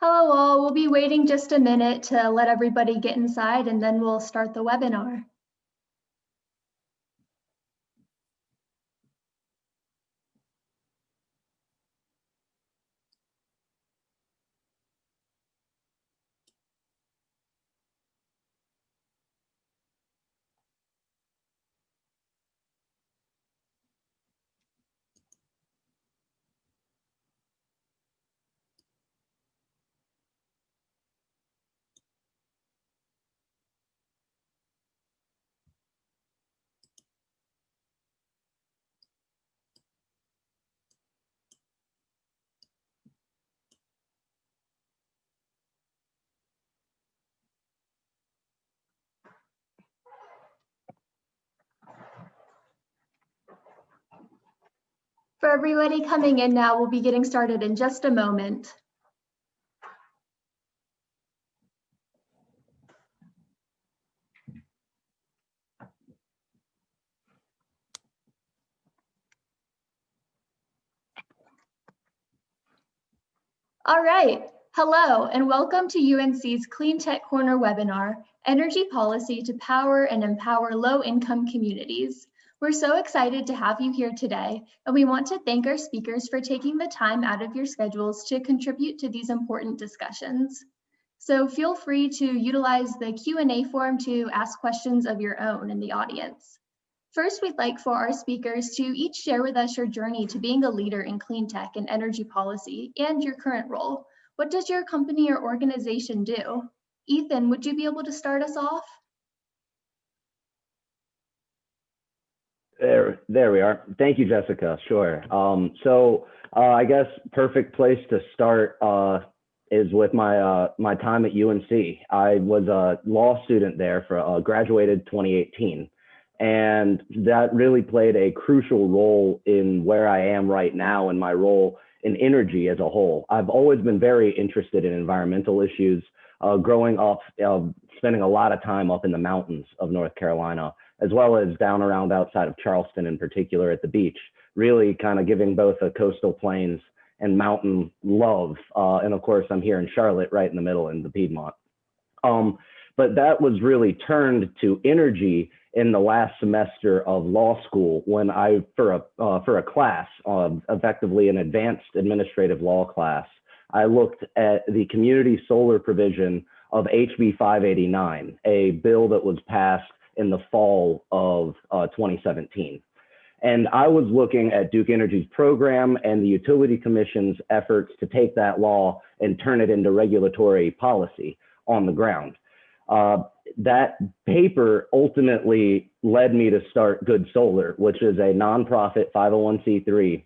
Hello all, we'll be waiting just a minute to let everybody get inside and then we'll start the webinar. For everybody coming in now, we'll be getting started in just a moment. All right, hello and welcome to UNC's Clean Tech Corner webinar, Energy Policy to Power and Empower Low-Income Communities. We're so excited to have you here today, and we want to thank our speakers for taking the time out of your schedules to contribute to these important discussions. So feel free to utilize the Q&A form to ask questions of your own in the audience. First, we'd like for our speakers to each share with us your journey to being a leader in clean tech and energy policy and your current role. What does your company or organization do? Ethan, would you be able to start us off? There we are. Thank you, Jessica. Sure. I guess perfect place to start is with my time at UNC. I was a law student there for graduated 2018, and that really played a crucial role in where I am right now in my role in energy as a whole. I've always been very interested in environmental issues. Growing up, spending a lot of time up in the mountains of North Carolina, as well as down around outside of Charleston in particular at the beach, really kind of giving both a coastal plains and mountain love. And of course, I'm here in Charlotte, right in the middle in the Piedmont. But that was really turned to energy in the last semester of law school when I, for a class, effectively an advanced administrative law class, I looked at the community solar provision of HB 589, a bill that was passed in the fall of 2017. And I was looking at Duke Energy's program and the Utility Commission's efforts to take that law and turn it into regulatory policy on the ground. That paper ultimately led me to start Good Solar, which is a nonprofit 501c3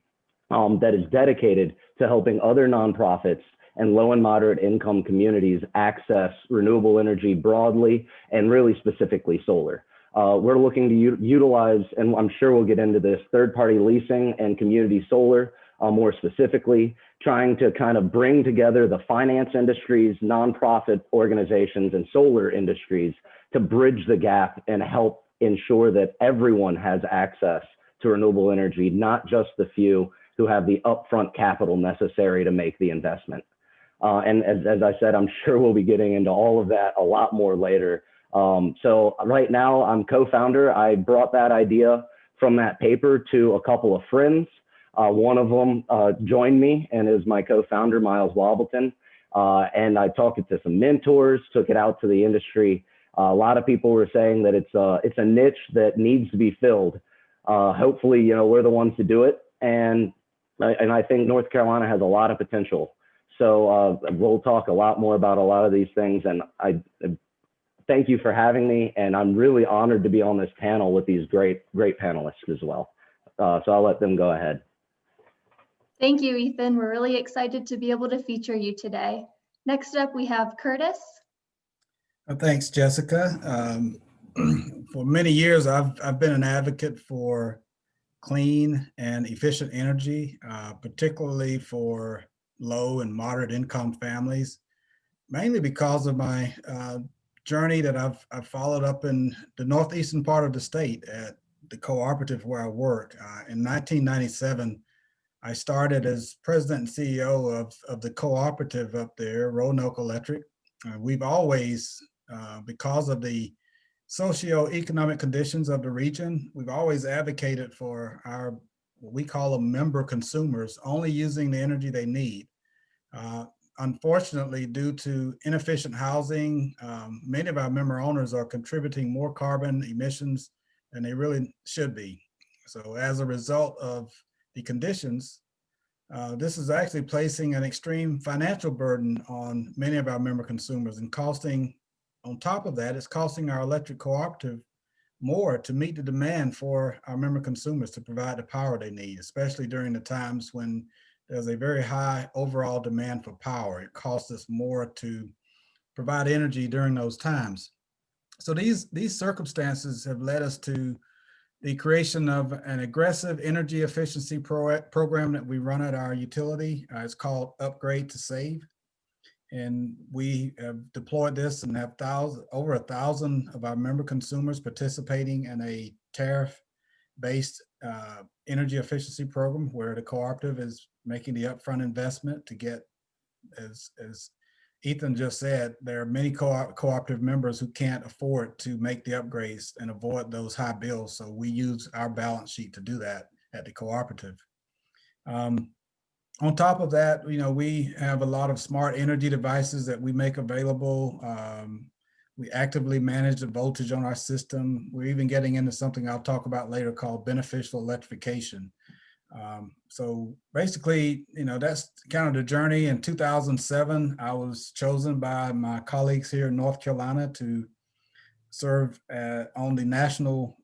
that is dedicated to helping other nonprofits and low and moderate income communities access renewable energy broadly and really specifically solar. We're looking to utilize, and I'm sure we'll get into this, third-party leasing and community solar, more specifically, trying to kind of bring together the finance industries, nonprofit organizations, and solar industries to bridge the gap and help ensure that everyone has access to renewable energy, not just the few who have the upfront capital necessary to make the investment. And as I said, I'm sure we'll be getting into all of that a lot more later. So right now I'm co-founder. I brought that idea from that paper to a couple of friends. One of them joined me and is my co-founder, Miles Wobbleton. And I talked to some mentors, took it out to the industry. A lot of people were saying that it's a niche that needs to be filled. Hopefully, you know, we're the ones to do it. And I think North Carolina has a lot of potential. So we'll talk a lot more about a lot of these things. And I thank you for having me. And I'm really honored to be on this panel with these great panelists as well. So I'll let them go ahead. Thank you, Ethan. We're really excited to be able to feature you today. Next up, we have Curtis. Thanks, Jessica. For many years, I've been an advocate for clean and efficient energy, particularly for low and moderate income families, mainly because of my journey that I've followed up in the northeastern part of the state at the Cooperative where I work. In 1997, I started as president and CEO of the cooperative up there, Roanoke Electric. We've always, because of the socioeconomic conditions of the region, we've always advocated for our, what we call them member consumers, only using the energy they need. Unfortunately, due to inefficient housing, many of our member owners are contributing more carbon emissions than they really should be. So as a result of the conditions, this is actually placing an extreme financial burden on many of our member consumers and costing, on top of that, it's costing our electric cooperative more to meet the demand for our member consumers to provide the power they need, especially during the times when there's a very high overall demand for power. It costs us more to provide energy during those times. So these circumstances have led us to the creation of an aggressive energy efficiency program that we run at our utility. It's called Upgrade to Save. And we have deployed this and have over 1,000 of our member consumers participating in a tariff-based energy efficiency program where the cooperative is making the upfront investment to get, as Ethan just said, there are many cooperative members who can't afford to make the upgrades and avoid those high bills. So we use our balance sheet to do that at the cooperative. On top of that, we have a lot of smart energy devices that we make available. We actively manage the voltage on our system. We're even getting into something I'll talk about later called beneficial electrification. So basically, that's kind of the journey. In 2007, I was chosen by my colleagues here in North Carolina to serve on the national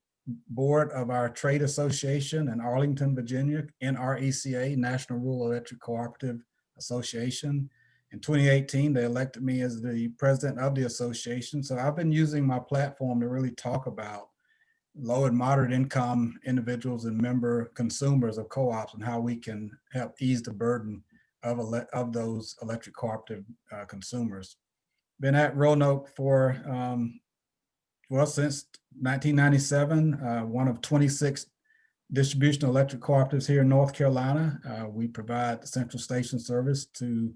board of our trade association in Arlington, Virginia, NRECA, National Rural Electric Cooperative Association. In 2018, they elected me as the president of the association. So I've been using my platform to really talk about low and moderate income individuals and member consumers of co-ops and how we can help ease the burden of those electric cooperative consumers. Been at Roanoke for, since 1997, one of 26 distribution electric cooperatives here in North Carolina. We provide the central station service to,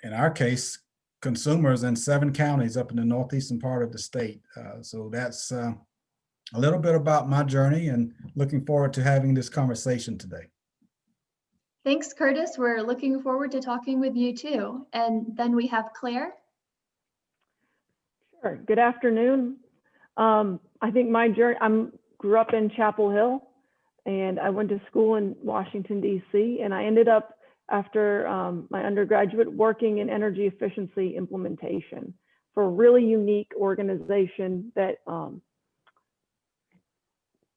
in our case, consumers in 7 counties up in the northeastern part of the state. So that's a little bit about my journey and looking forward to having this conversation today. Thanks, Curtis. We're looking forward to talking with you too. And then we have Claire. Sure. Good afternoon. I think my journey, grew up in Chapel Hill and I went to school in Washington, D.C. and I ended up after my undergraduate working in energy efficiency implementation for a really unique organization that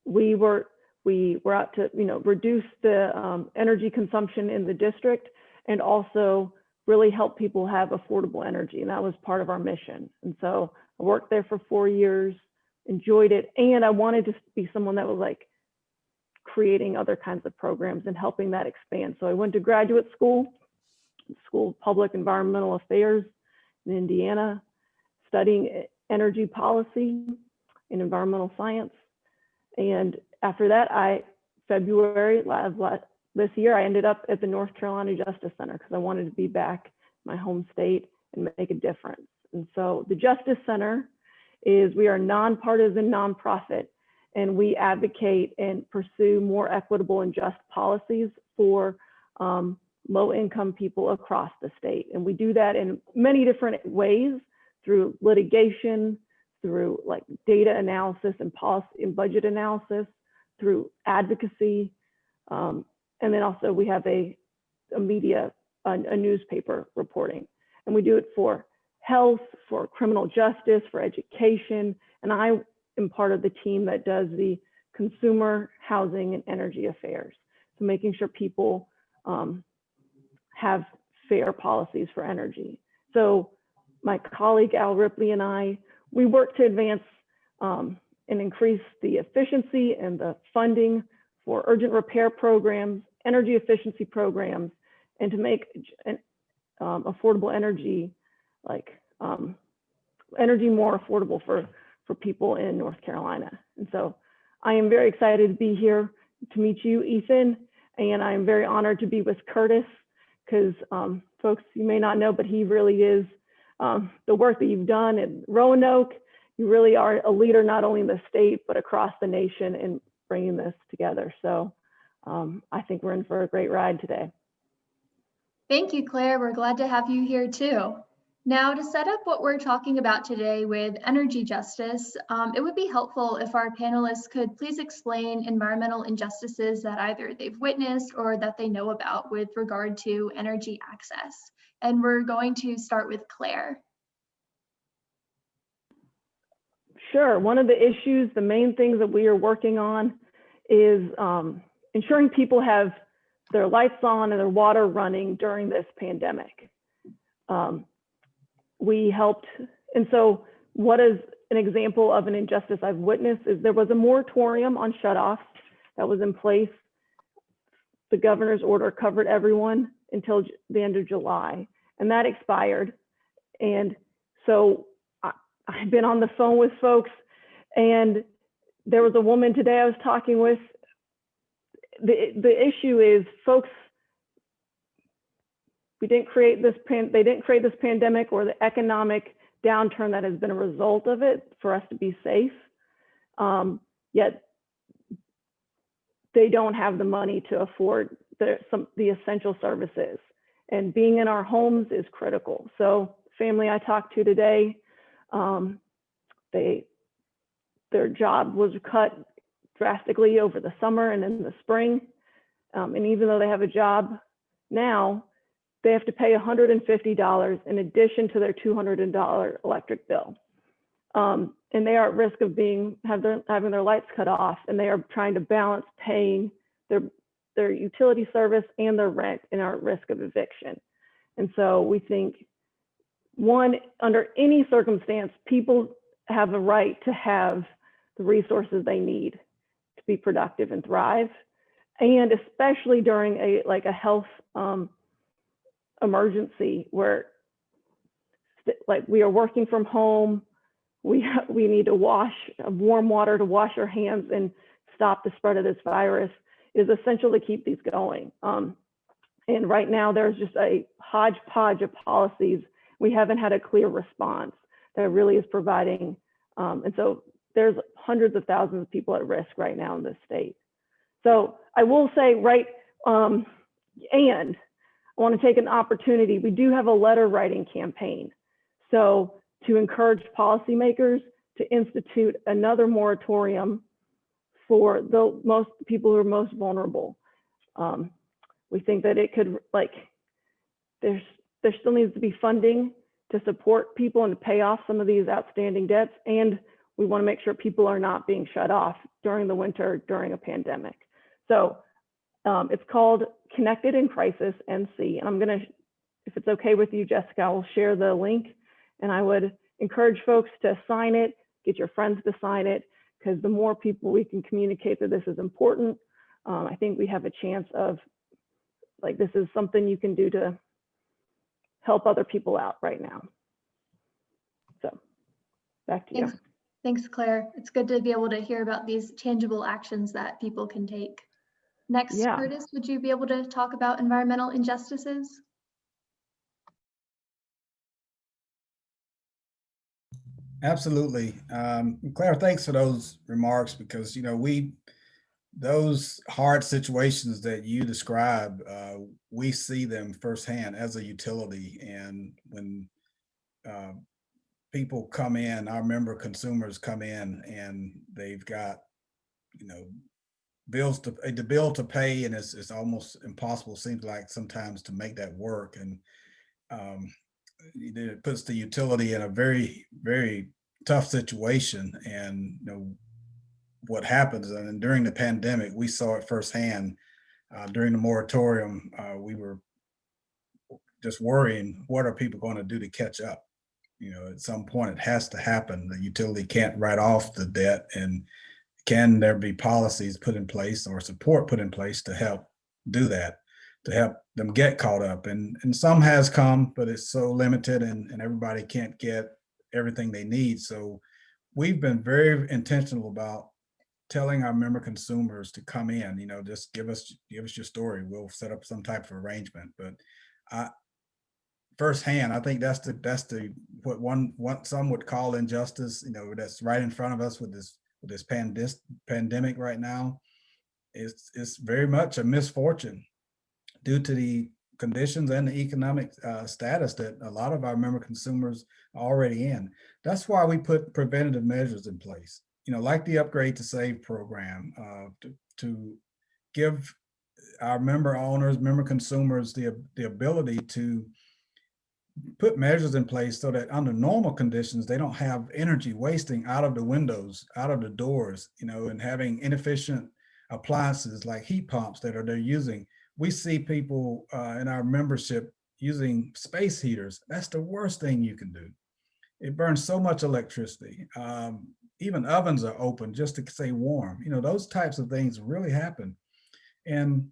we were out to reduce the energy consumption in the district and also really help people have affordable energy, and that was part of our mission. And so I worked there for 4 years, enjoyed it, and I wanted to be someone that was like creating other kinds of programs and helping that expand. So I went to graduate school of Public Environmental Affairs in Indiana, studying energy policy and environmental science. And after that, February of this year, I ended up at the North Carolina Justice Center because I wanted to be back in my home state and make a difference. And so the Justice Center we are a nonpartisan nonprofit, and we advocate and pursue more equitable and just policies for low-income people across the state. And we do that in many different ways, through litigation, through like data analysis and policy and budget analysis, through advocacy. And then also we have a newspaper reporting. And we do it for health, for criminal justice, for education. And I am part of the team that does the consumer, housing, and energy affairs. So making sure people have fair policies for energy. So my colleague Al Ripley and we work to advance and increase the efficiency and the funding for urgent repair programs, energy efficiency programs, and to make affordable energy, energy more affordable for people in North Carolina. And so I am very excited to be here to meet you, Ethan, And I'm very honored to be with Curtis, because folks, you may not know, but he really is the work that you've done at Roanoke. You really are a leader, not only in the state, but across the nation in bringing this together. So I think we're in for a great ride today. Thank you, Claire. We're glad to have you here too. Now, to set up what we're talking about today with energy justice, it would be helpful if our panelists could please explain environmental injustices that either they've witnessed or that they know about with regard to energy access. And we're going to start with Claire. Sure. One of the issues, the main things that we are working on is ensuring people have their lights on and their water running during this pandemic. We helped, and so what is an example of an injustice I've witnessed is there was a moratorium on shutoffs that was in place. The governor's order covered everyone until the end of July, and that expired. And so I've been on the phone with folks, and there was a woman today I was talking with. The issue is folks, they didn't create this pandemic or the economic downturn that has been a result of it for us to be safe. Yet they don't have the money to afford the essential services, and being in our homes is critical. So family I talked to today, their job was cut drastically over the summer and in the spring. And even though they have a job now, they have to pay $150 in addition to their $200 electric bill. And they are at risk of having their lights cut off, and they are trying to balance paying their utility service and their rent, and are at risk of eviction. And so we think, one, under any circumstance, people have a right to have the resources they need to be productive and thrive. And especially during a health emergency where we are working from home, we need to wash warm water to wash our hands and stop the spread of this virus. It is essential to keep these going. And right now there's just a hodgepodge of policies. We haven't had a clear response that really is providing. And so there's hundreds of thousands of people at risk right now in this state. So I will say, and I want to take an opportunity. We do have a letter writing campaign. So to encourage policymakers to institute another moratorium for the people who are most vulnerable. We think that it could, there still needs to be funding to support people and to pay off some of these outstanding debts. And we want to make sure people are not being shut off during the winter, during a pandemic. So it's called Connected in Crisis NC. And I'm going to, if it's okay with you, Jessica, I will share the link, and I would encourage folks to sign it, get your friends to sign it, because the more people we can communicate that this is important, I think we have a chance of, this is something you can do to help other people out right now. So back to you. Thanks, Claire. It's good to be able to hear about these tangible actions that people can take. Next, yeah. Curtis, would you be able to talk about environmental injustices? Absolutely. Claire, thanks for those remarks, because, those hard situations that you describe, we see them firsthand as a utility. And when people come in, our member consumers come in, and they've got, the bill to pay, and it's almost impossible, seems like sometimes, to make that work. And it puts the utility in a very, very tough situation. And what happens, and during the pandemic, we saw it firsthand. During the moratorium, we were just worrying, what are people going to do to catch up? At some point it has to happen. The utility can't write off the debt, and can there be policies put in place or support put in place to help do that, to help them get caught up? And some has come, but it's so limited, and everybody can't get everything they need. So we've been very intentional about telling our member consumers to come in, just give us your story. We'll set up some type of arrangement. But firsthand, I think that's the what some would call injustice, that's right in front of us with this pandemic right now. It's very much a misfortune due to the conditions and the economic status that a lot of our member consumers are already in. That's why we put preventative measures in place, like the Upgrade to Save program, to give our member consumers the ability to put measures in place so that under normal conditions, they don't have energy wasting out of the windows, out of the doors, and having inefficient appliances like heat pumps that they're using. We see people in our membership using space heaters. That's the worst thing you can do. It burns so much electricity. Even ovens are open just to stay warm. Those types of things really happen. And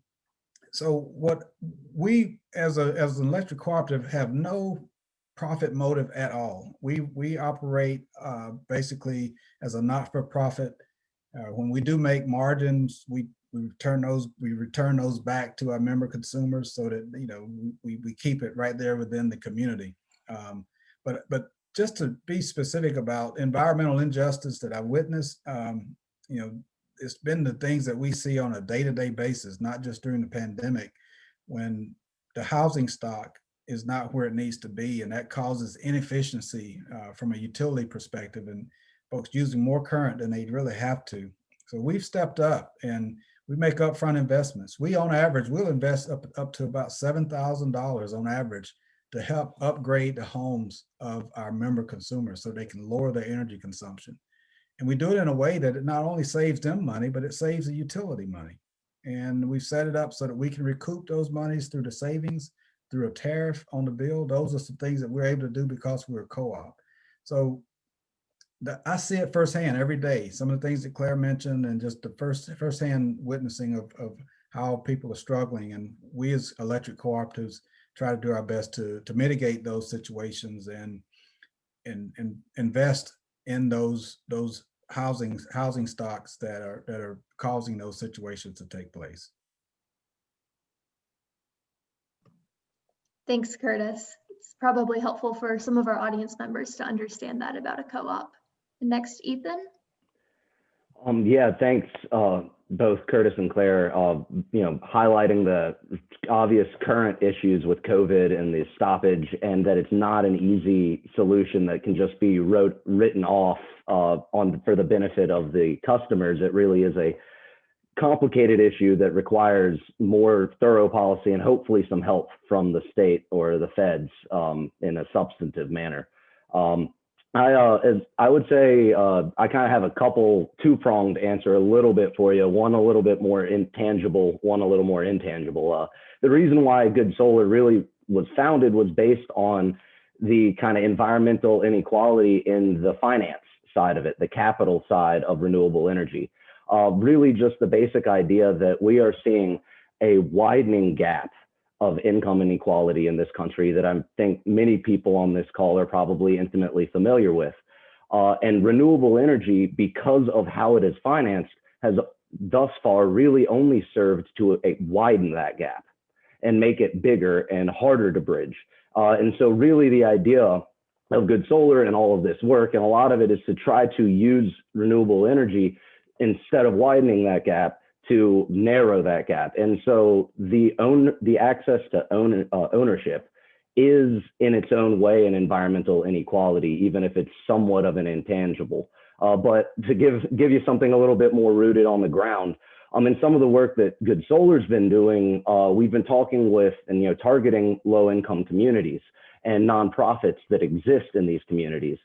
so what we as an electric cooperative have no profit motive at all. We operate basically as a not-for-profit. When we do make margins, we return those back to our member consumers so that we keep it right there within the community. But just to be specific about environmental injustice that I witnessed, it's been the things that we see on a day-to-day basis, not just during the pandemic, when the housing stock is not where it needs to be, and that causes inefficiency from a utility perspective, and folks using more current than they really have to. So we've stepped up and we make upfront investments. We, on average, will invest up to about $7,000 on average to help upgrade the homes of our member consumers so they can lower their energy consumption. And we do it in a way that it not only saves them money, but it saves the utility money. And we've set it up so that we can recoup those monies through the savings, through a tariff on the bill. Those are some things that we're able to do because we're a co-op. So I see it firsthand every day. Some of the things that Claire mentioned, and just the firsthand witnessing of how people are struggling. And we as electric cooperatives try to do our best to mitigate those situations and invest in those housing stocks that are causing those situations to take place. Thanks, Curtis. It's probably helpful for some of our audience members to understand that about a co-op. Next, Ethan. Yeah, thanks, both Curtis and Claire, highlighting the obvious current issues with COVID and the stoppage, and that it's not an easy solution that can just be written off for the benefit of the customers. It really is a complicated issue that requires more thorough policy and hopefully some help from the state or the feds in a substantive manner. I would say I kind of have a two-pronged answer a little bit for you. One a little bit more intangible, one a little more intangible. The reason why Good Solar really was founded was based on the kind of environmental inequality in the finance side of it, the capital side of renewable energy. Really just the basic idea that we are seeing a widening gap of income inequality in this country that I think many people on this call are probably intimately familiar with. And renewable energy, because of how it is financed, has thus far really only served to widen that gap and make it bigger and harder to bridge. And so really the idea of Good Solar and all of this work, and a lot of it is to try to use renewable energy instead of widening that gap to narrow that gap. And so the access to ownership is in its own way an environmental inequality, even if it's somewhat of an intangible. But to give you something a little bit more rooted on the ground, in some of the work that Good Solar's been doing, we've been talking with and targeting low-income communities and nonprofits that exist in these communities.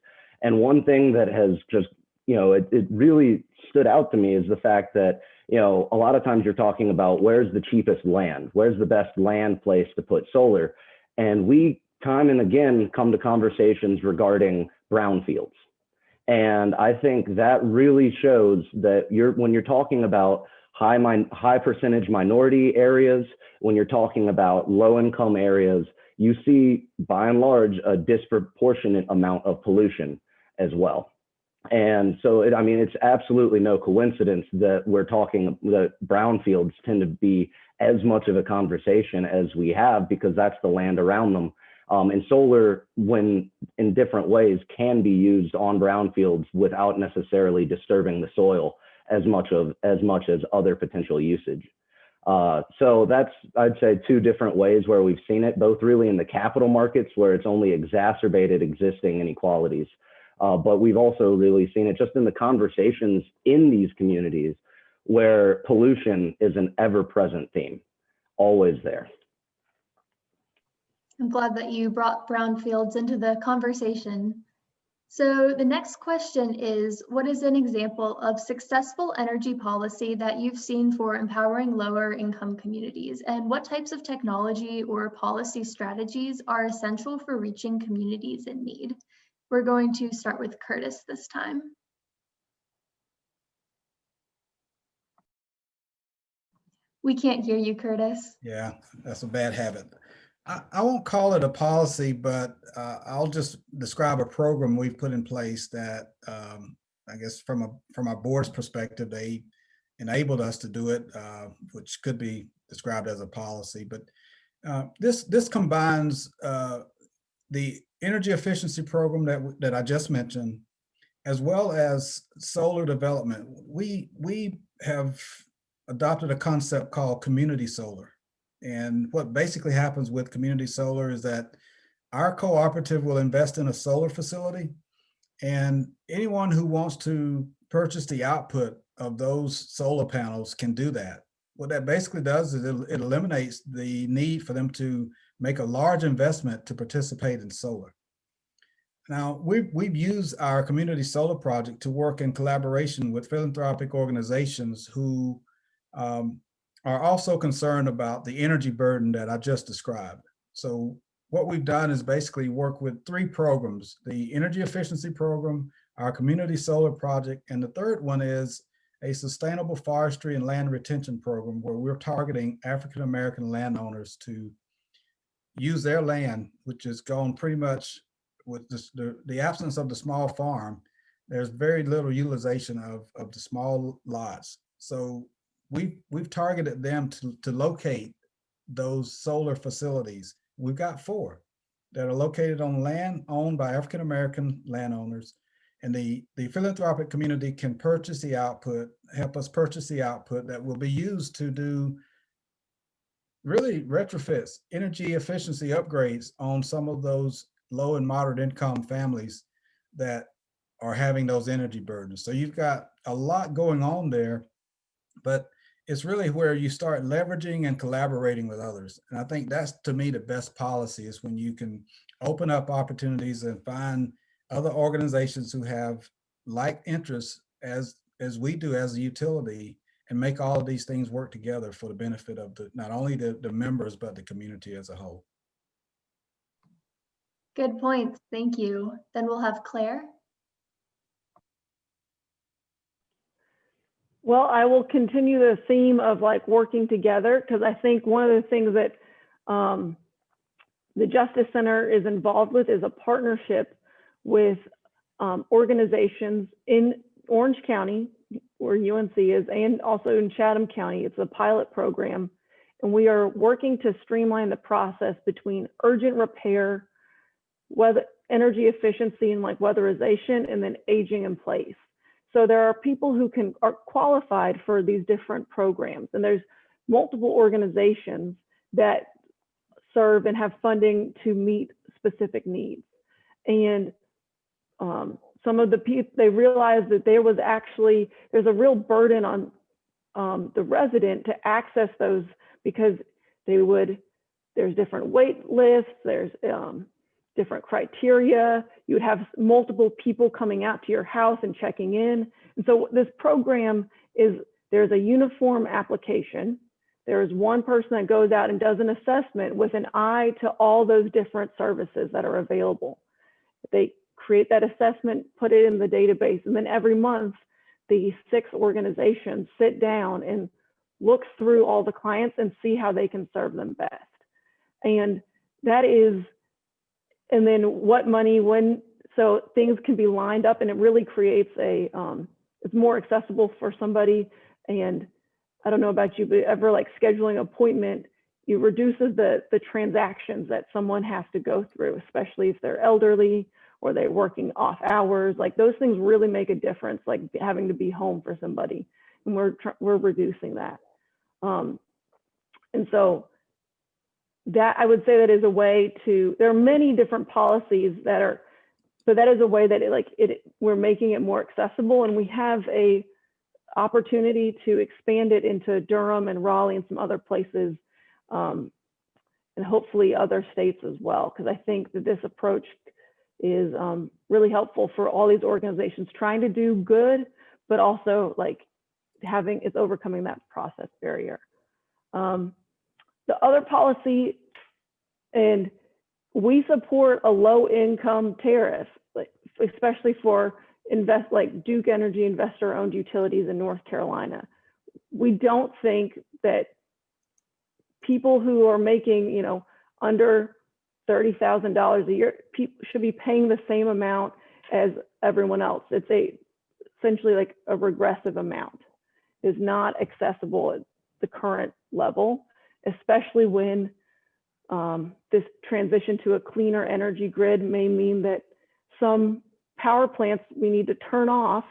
And one thing that has just, it really stood out to me is the fact that a lot of times you're talking about where's the cheapest land, where's the best land place to put solar. And we time and again come to conversations regarding brownfields. And I think that really shows that when you're talking about high percentage minority areas, when you're talking about low income areas, you see by and large a disproportionate amount of pollution as well. And so, I mean, it's absolutely no coincidence that we're talking that brownfields tend to be as much of a conversation as we have, because that's the land around them. And solar, when in different ways, can be used on brownfields without necessarily disturbing the soil as much as other potential usage. So that's, I'd say, two different ways where we've seen it, both really in the capital markets where it's only exacerbated existing inequalities. But we've also really seen it just in the conversations in these communities where pollution is an ever-present theme, always there. I'm glad that you brought brownfields into the conversation. So the next question is, what is an example of successful energy policy that you've seen for empowering lower income communities? And what types of technology or policy strategies are essential for reaching communities in need? We're going to start with Curtis this time. We can't hear you, Curtis. Yeah, that's a bad habit. I won't call it a policy, but I'll just describe a program we've put in place that I guess from our board's perspective, they enabled us to do it, which could be described as a policy. But this combines the energy efficiency program that I just mentioned, as well as solar development. We have adopted a concept called community solar. And what basically happens with community solar is that our cooperative will invest in a solar facility, and anyone who wants to purchase the output of those solar panels can do that. What that basically does is it eliminates the need for them to make a large investment to participate in solar. Now, we've used our community solar project to work in collaboration with philanthropic organizations who are also concerned about the energy burden that I just described. So what we've done is basically work with three programs: the energy efficiency program, our community solar project, and the third one is a sustainable forestry and land retention program, where we're targeting African-American landowners to use their land, which has gone pretty much with the absence of the small farm. There's very little utilization of the small lots. So we've targeted them to locate those solar facilities. We've got 4 that are located on land owned by African-American landowners, and the philanthropic community can purchase the output, help us purchase the output that will be used to do really retrofits, energy efficiency upgrades on some of those low and moderate income families that are having those energy burdens. So you've got a lot going on there, but it's really where you start leveraging and collaborating with others. And I think that's, to me, the best policy is when you can open up opportunities and find other organizations who have like interests as we do as a utility, and make all of these things work together for the benefit of not only the members, but the community as a whole. Good points, thank you. Then we'll have Claire. Well, I will continue the theme of like working together, because I think one of the things that the Justice Center is involved with is a partnership with organizations in Orange County, where UNC is, and also in Chatham County. It's a pilot program, and we are working to streamline the process between urgent repair, weather, energy efficiency, and like weatherization, and then aging in place. So there are people who are qualified for these different programs, and there's multiple organizations that serve and have funding to meet specific needs. And some of the people, they realized that there's a real burden on the resident to access those, because there's different wait lists, there's different criteria. You would have multiple people coming out to your house and checking in. And so this program there's a uniform application. There's one person that goes out and does an assessment with an eye to all those different services that are available. They create that assessment, put it in the database, and then every month, the 6 organizations sit down and look through all the clients and see how they can serve them best. And then what money, when so things can be lined up, and it really creates it's more accessible for somebody. And I don't know about you, but ever like scheduling an appointment, it reduces the transactions that someone has to go through, especially if they're elderly or they're working off hours. Like those things really make a difference, like having to be home for somebody, and we're reducing that. And so that, I would say, that is a way to, there are many different policies that are, so that is a way that we're making it more accessible, and we have a opportunity to expand it into Durham and Raleigh and some other places, and hopefully other states as well, because I think that this approach is really helpful for all these organizations trying to do good, but also like it's overcoming that process barrier. The other policy, and we support a low income tariff, like especially for like Duke Energy investor owned utilities in North Carolina. We don't think that people who are making, you know, under $30,000 a year should be paying the same amount as everyone else. It's essentially like a regressive amount. Is not accessible at the current level, especially when this transition to a cleaner energy grid may mean that some power plants we need to turn off,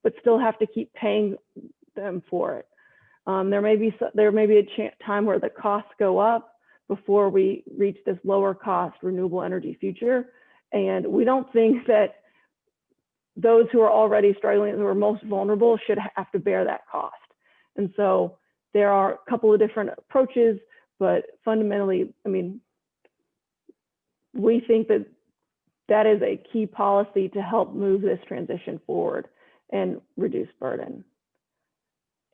but still have to keep paying them for it. There may be a time where the costs go up before we reach this lower cost renewable energy future. And we don't think that those who are already struggling, who are most vulnerable, should have to bear that cost. And so there are a couple of different approaches, but fundamentally, I mean, we think that that is a key policy to help move this transition forward and reduce burden.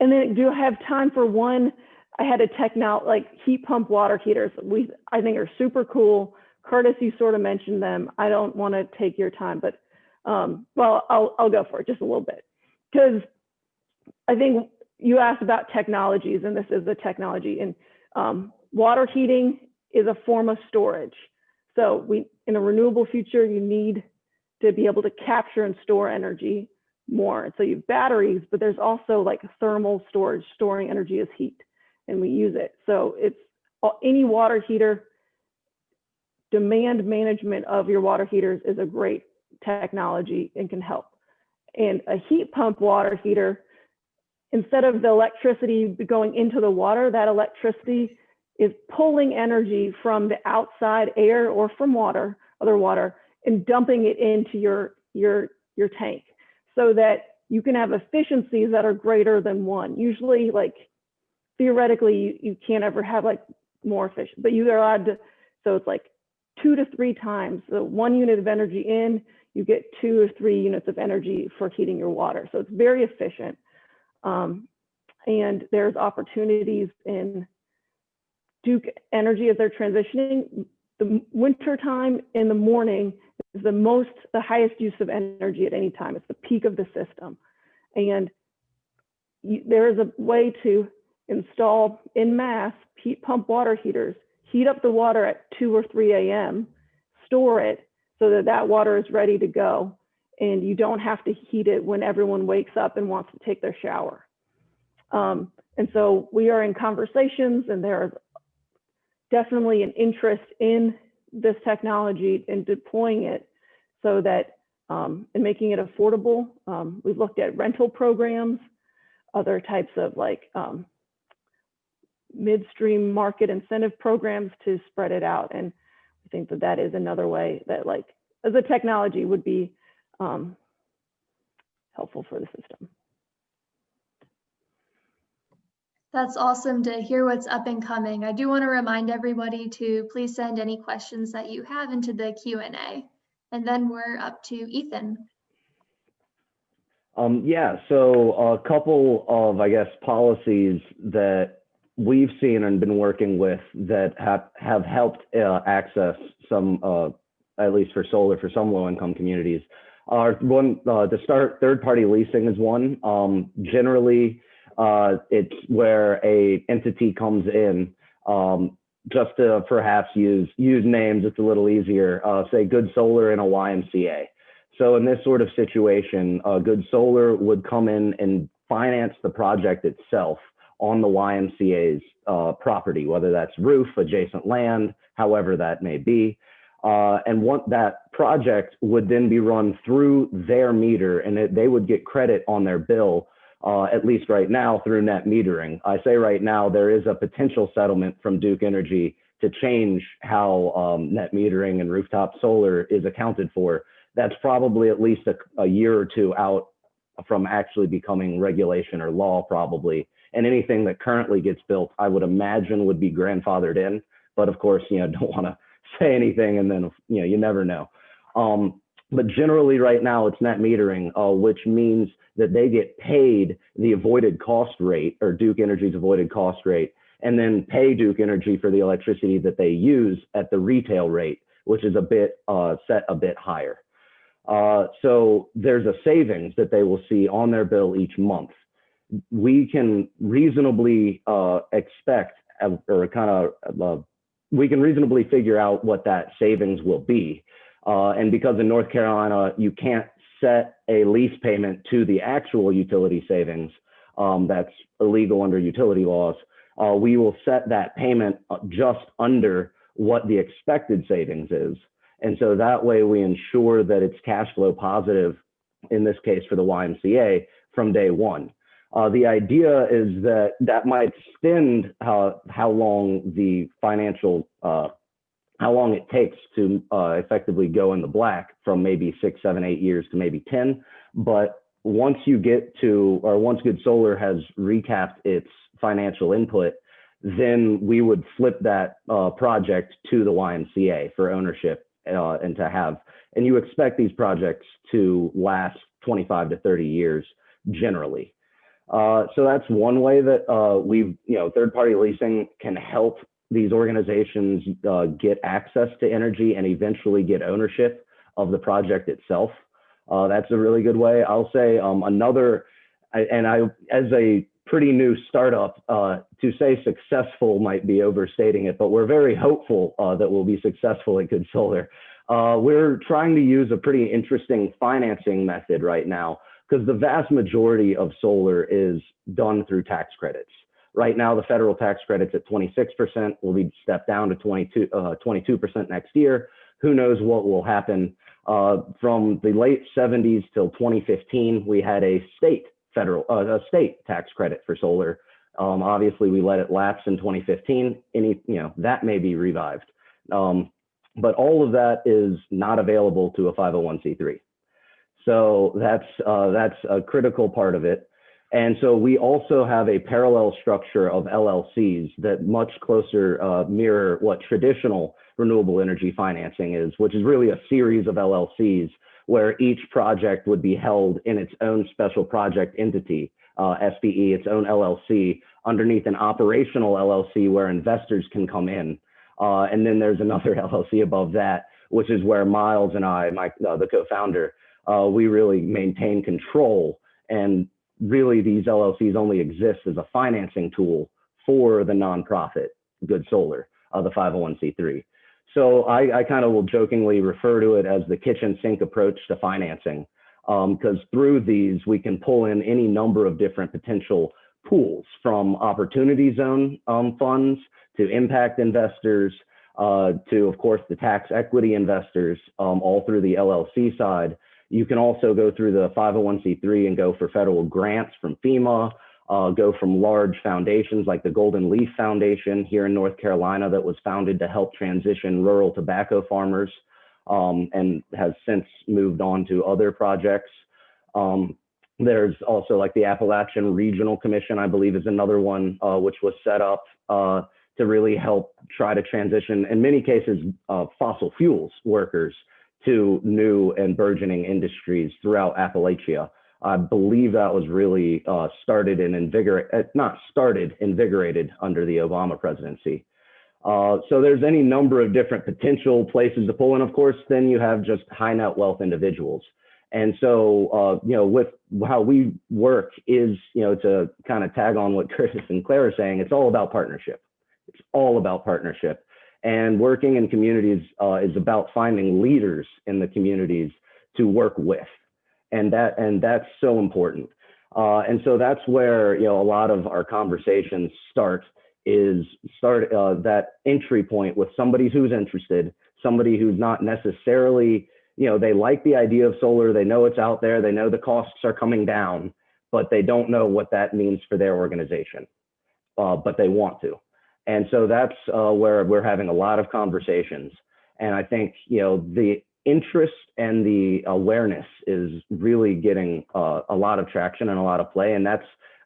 And then do I have time for one? I had a like heat pump water heaters. I think are super cool. Curtis, you sort of mentioned them. I don't want to take your time, but well, I'll go for it just a little bit, because I think you asked about technologies, and this is the technology. And water heating is a form of storage. So in a renewable future, you need to be able to capture and store energy more. So you have batteries, but there's also like thermal storage, storing energy as heat, and we use it. So it's any water heater, demand management of your water heaters is a great technology and can help. And a heat pump water heater, instead of the electricity going into the water, that electricity is pulling energy from the outside air or from other water, and dumping it into your tank, so that you can have efficiencies that are greater than one. Usually, like theoretically, you can't ever have like more efficient, but you are allowed to, so it's like 2 to 3 times. So 1 unit of energy in, you get 2 or 3 units of energy for heating your water. So it's very efficient. And there's opportunities in Duke Energy as they're transitioning. The winter time in the morning is the highest use of energy at any time. It's the peak of the system. And there is a way to install en masse heat pump water heaters, heat up the water at 2 or 3 a.m., store it so that that water is ready to go, and you don't have to heat it when everyone wakes up and wants to take their shower. And so we are in conversations, and there is definitely an interest in this technology and deploying it so that, and making it affordable. We've looked at rental programs, other types of like midstream market incentive programs to spread it out. And I think that that is another way that, like, as a technology would be helpful for the system. That's awesome to hear what's up and coming. I do want to remind everybody to please send any questions that you have into the Q&A. And then we're up to Ethan. Yeah, so a couple of, I guess, policies that we've seen and been working with that have helped access some, at least for solar, for some low-income communities. One, to start, third-party leasing is one. Generally, it's where a entity comes in, just to perhaps use names. It's a little easier. Say Good Solar in a YMCA. So in this sort of situation, Good Solar would come in and finance the project itself on the YMCA's property, whether that's roof, adjacent land, however that may be. And what that project would then be run through their meter, and they would get credit on their bill, at least right now, through net metering. I say right now, there is a potential settlement from Duke Energy to change how net metering and rooftop solar is accounted for. That's probably at least a year or two out from actually becoming regulation or law, probably. And anything that currently gets built, I would imagine, would be grandfathered in. But of course, don't want to say anything, and then you never know. But generally, right now, it's net metering, which means that they get paid the avoided cost rate, or Duke Energy's avoided cost rate, and then pay Duke Energy for the electricity that they use at the retail rate, which is set a bit higher. So there's a savings that they will see on their bill each month. We can reasonably expect, we can reasonably figure out what that savings will be. And because in North Carolina, you can't set a lease payment to the actual utility savings, that's illegal under utility laws, we will set that payment just under what the expected savings is. And so that way we ensure that it's cash flow positive, in this case for the YMCA, from day one. The idea is that that might extend how long the financial, how long it takes to effectively go in the black, from maybe 6, 7, 8 years to maybe 10. But once you get to, or once Good Solar has recapped its financial input, then we would flip that project to the YMCA for ownership and to have, and you expect these projects to last 25 to 30 years generally. So that's one way that third-party leasing can help these organizations get access to energy and eventually get ownership of the project itself. That's a really good way. I'll say another, and as a pretty new startup, to say successful might be overstating it, but we're very hopeful that we'll be successful at Good Solar. We're trying to use a pretty interesting financing method right now, because the vast majority of solar is done through tax credits. Right now, the federal tax credit's at 26%, will be stepped down to 22% next year. Who knows what will happen? From the late 70s till 2015, we had a state tax credit for solar. Obviously, we let it lapse in 2015. That may be revived. But all of that is not available to a 501c3. So that's a critical part of it. And so we also have a parallel structure of LLCs that much closer mirror what traditional renewable energy financing is, which is really a series of LLCs where each project would be held in its own special project entity, SPE, its own LLC, underneath an operational LLC where investors can come in. And then there's another LLC above that, which is where Miles and I, the co-founder, we really maintain control. And really, these LLCs only exist as a financing tool for the nonprofit Good Solar, the 501c3. So I kind of will jokingly refer to it as the kitchen sink approach to financing, because through these, we can pull in any number of different potential pools, from opportunity zone funds to impact investors, to, of course, the tax equity investors, all through the LLC side. You can also go through the 501c3 and go for federal grants from FEMA, go from large foundations like the Golden Leaf Foundation here in North Carolina that was founded to help transition rural tobacco farmers, and has since moved on to other projects. There's also like the Appalachian Regional Commission, I believe, is another one, which was set up to really help try to transition, in many cases, fossil fuels workers to new and burgeoning industries throughout Appalachia. I believe that was really invigorated under the Obama presidency. So there's any number of different potential places to pull in. Of course, then you have just high net wealth individuals. And so, with how we work is, to kind of tag on what Chris and Claire are saying, it's all about partnership. It's all about partnership. And working in communities is about finding leaders in the communities to work with. And that's so important. And so that's where, a lot of our conversations start that entry point with somebody who's interested, somebody who's not necessarily, they like the idea of solar, they know it's out there, they know the costs are coming down, but they don't know what that means for their organization, but they want to. And so that's where we're having a lot of conversations. And I think, the interest and the awareness is really getting a lot of traction and a lot of play. And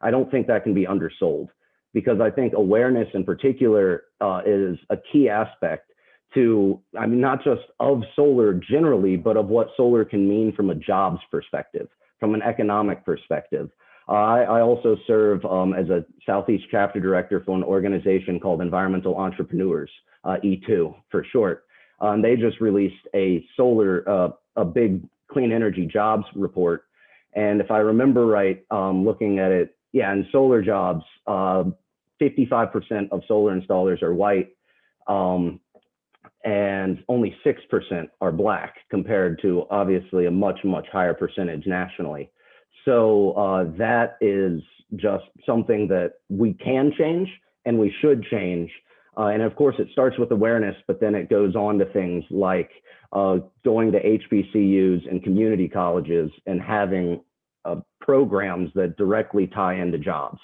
I don't think that can be undersold, because I think awareness in particular is a key aspect to, not just of solar generally, but of what solar can mean from a jobs perspective, from an economic perspective. I also serve as a Southeast chapter director for an organization called Environmental Entrepreneurs, E2 for short. They just released a big clean energy jobs report. And if I remember right, looking at it, in solar jobs, 55% of solar installers are white, and only 6% are Black, compared to obviously a much, much higher percentage nationally. So that is just something that we can change and we should change. And of course, it starts with awareness, but then it goes on to things like going to HBCUs and community colleges and having programs that directly tie into jobs,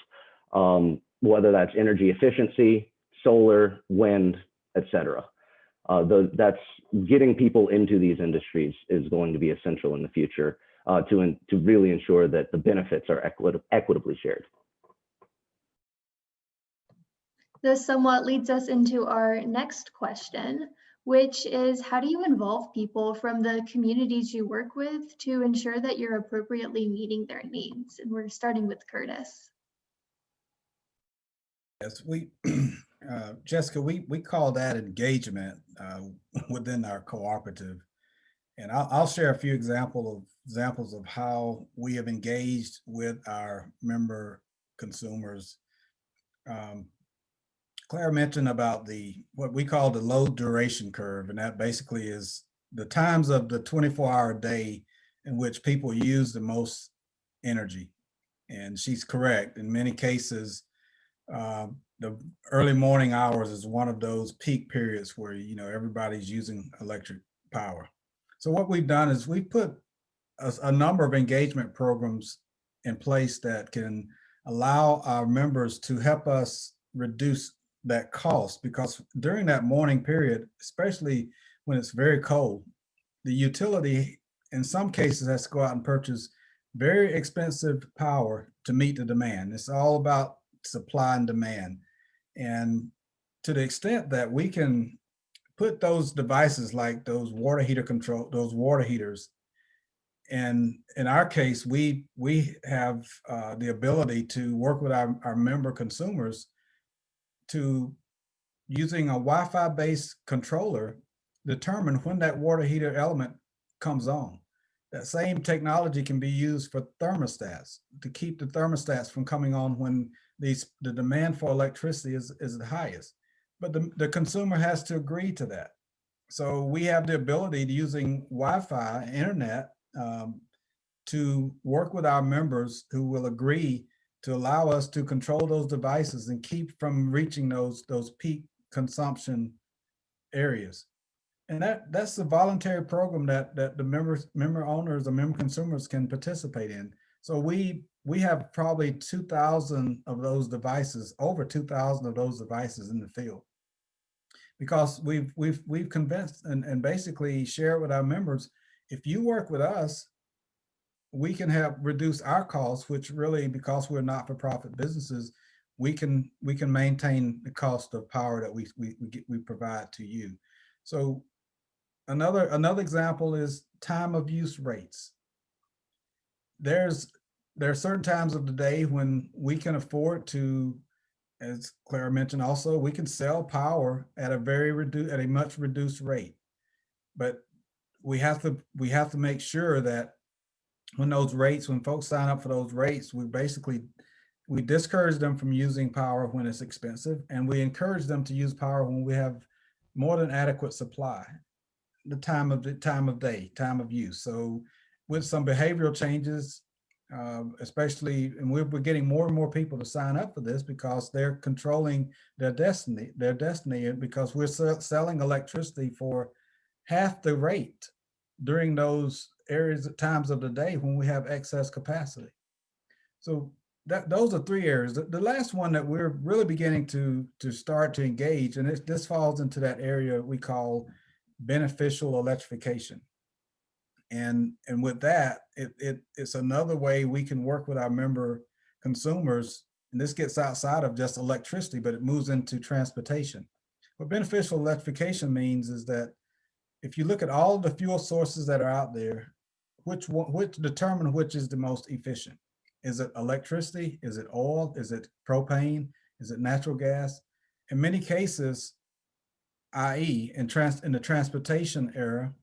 whether that's energy efficiency, solar, wind, et cetera. That's getting people into these industries is going to be essential in the future to really ensure that the benefits are equitably shared. This somewhat leads us into our next question, which is, how do you involve people from the communities you work with to ensure that you're appropriately meeting their needs? And we're starting with Curtis. Yes, Jessica, we call that engagement within our cooperative. And I'll share a few examples of how we have engaged with our member consumers. Claire mentioned about what we call the low duration curve, and that basically is the times of the 24-hour day in which people use the most energy. And she's correct. In many cases, the early morning hours is one of those peak periods where everybody's using electric power. So what we've done is we put a number of engagement programs in place that can allow our members to help us reduce that cost, because during that morning period, especially when it's very cold, the utility in some cases has to go out and purchase very expensive power to meet the demand. It's all about supply and demand. And to the extent that we can put those devices like those water heaters, and in our case, we have the ability to work with our member consumers to, using a Wi-Fi based controller, determine when that water heater element comes on. That same technology can be used for thermostats to keep the thermostats from coming on when the demand for electricity is the highest. But the consumer has to agree to that. So we have the ability to, using Wi-Fi, internet, to work with our members who will agree to allow us to control those devices and keep from reaching those peak consumption areas. And that's a voluntary program that the member owners or member consumers can participate in. So we have probably 2,000 of those devices, over 2,000 of those devices in the field, because we've convinced and basically share with our members, if you work with us, we can help reduce our costs, which really, because we're not-for-profit businesses, we can maintain the cost of power that we provide to you. So another example is time of use rates. There are certain times of the day when we can afford to, as Clara mentioned also, we can sell power at a much reduced rate. But we have to make sure that when folks sign up for those rates, we discourage them from using power when it's expensive, and we encourage them to use power when we have more than adequate supply, the time of day, time of use. So with some behavioral changes, especially, and we're getting more and more people to sign up for this because they're controlling their destiny, because we're selling electricity for half the rate during those times of the day when we have excess capacity. So those are 3 areas. The last one that we're really beginning to start to engage, and this falls into that area we call beneficial electrification. And with that, it's another way we can work with our member consumers. And this gets outside of just electricity, but it moves into transportation. What beneficial electrification means is that if you look at all the fuel sources that are out there, which determine which is the most efficient. Is it electricity? Is it oil? Is it propane? Is it natural gas? In many cases, i.e. in the transportation era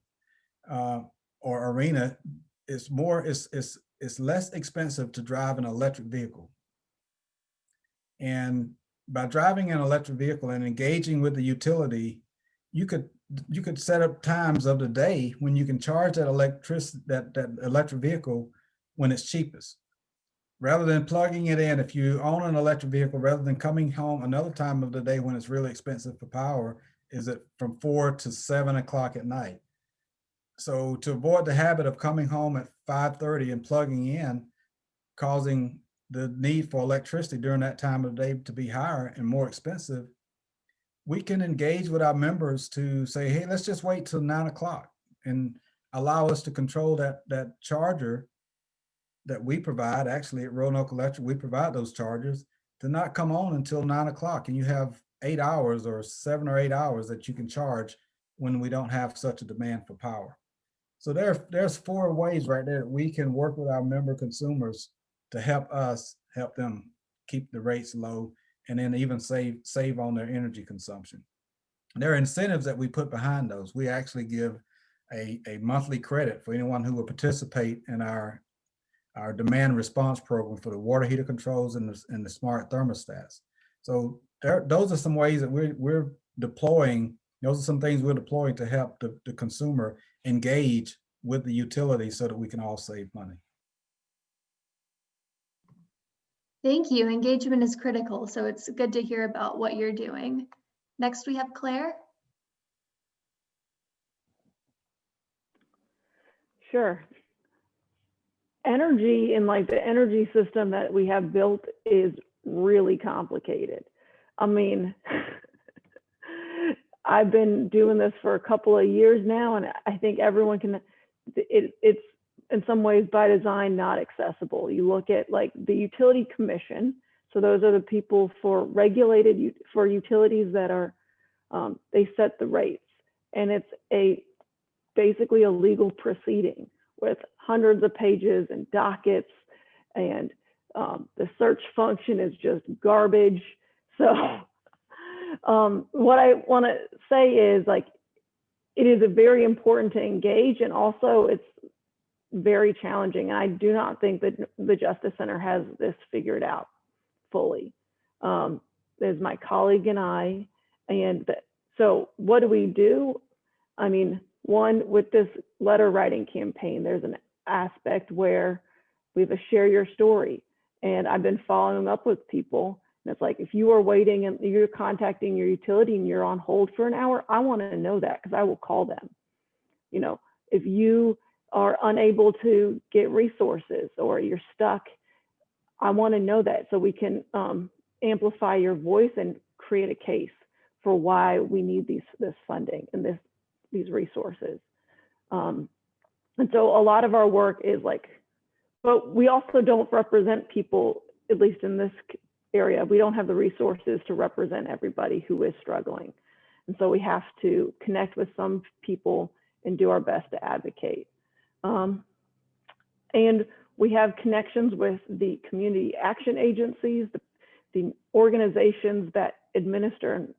or arena, it's less expensive to drive an electric vehicle. And by driving an electric vehicle and engaging with the utility, you could set up times of the day when you can charge that electric vehicle when it's cheapest. Rather than plugging it in, if you own an electric vehicle, rather than coming home another time of the day when it's really expensive for power, is it from 4 to 7 o'clock at night. So to avoid the habit of coming home at 5:30 and plugging in, causing the need for electricity during that time of the day to be higher and more expensive, we can engage with our members to say, hey, let's just wait till 9 o'clock and allow us to control that charger that we provide. Actually, at Roanoke Electric, we provide those chargers to not come on until 9 o'clock. And you have 8 hours or 7 or 8 hours that you can charge when we don't have such a demand for power. So there's 4 ways right there that we can work with our member consumers to help them keep the rates low and then even save on their energy consumption. There are incentives that we put behind those. We actually give a monthly credit for anyone who will participate in our demand response program for the water heater controls and the smart thermostats. So those are some ways that we're deploying. Those are some things we're deploying to help the consumer engage with the utility so that we can all save money. Thank you. Engagement is critical, so it's good to hear about what you're doing. Next, we have Claire. Sure. Energy and like the energy system that we have built is really complicated. I mean, I've been doing this for a couple of years now, and I think everyone can, it's in some ways by design not accessible. You look at like the Utility Commission. So those are the people for utilities that are, they set the rates. And it's basically a legal proceeding with hundreds of pages and dockets, and the search function is just garbage. So what I want to say is like, it is very important to engage, and also it's very challenging. And I do not think that the Justice Center has this figured out fully. There's my colleague and I, so what do we do? I mean, one, with this letter writing campaign, there's an aspect where we have a share your story. And I've been following up with people. And it's like, if you are waiting and you're contacting your utility and you're on hold for an hour, I want to know that because I will call them. You know, if you are unable to get resources or you're stuck, I want to know that so we can amplify your voice and create a case for why we need this funding and these resources. And so a lot of our work is like, but we also don't represent people, at least in this area, we don't have the resources to represent everybody who is struggling. And so we have to connect with some people and do our best to advocate. And we have connections with the community action agencies, the organizations that administer and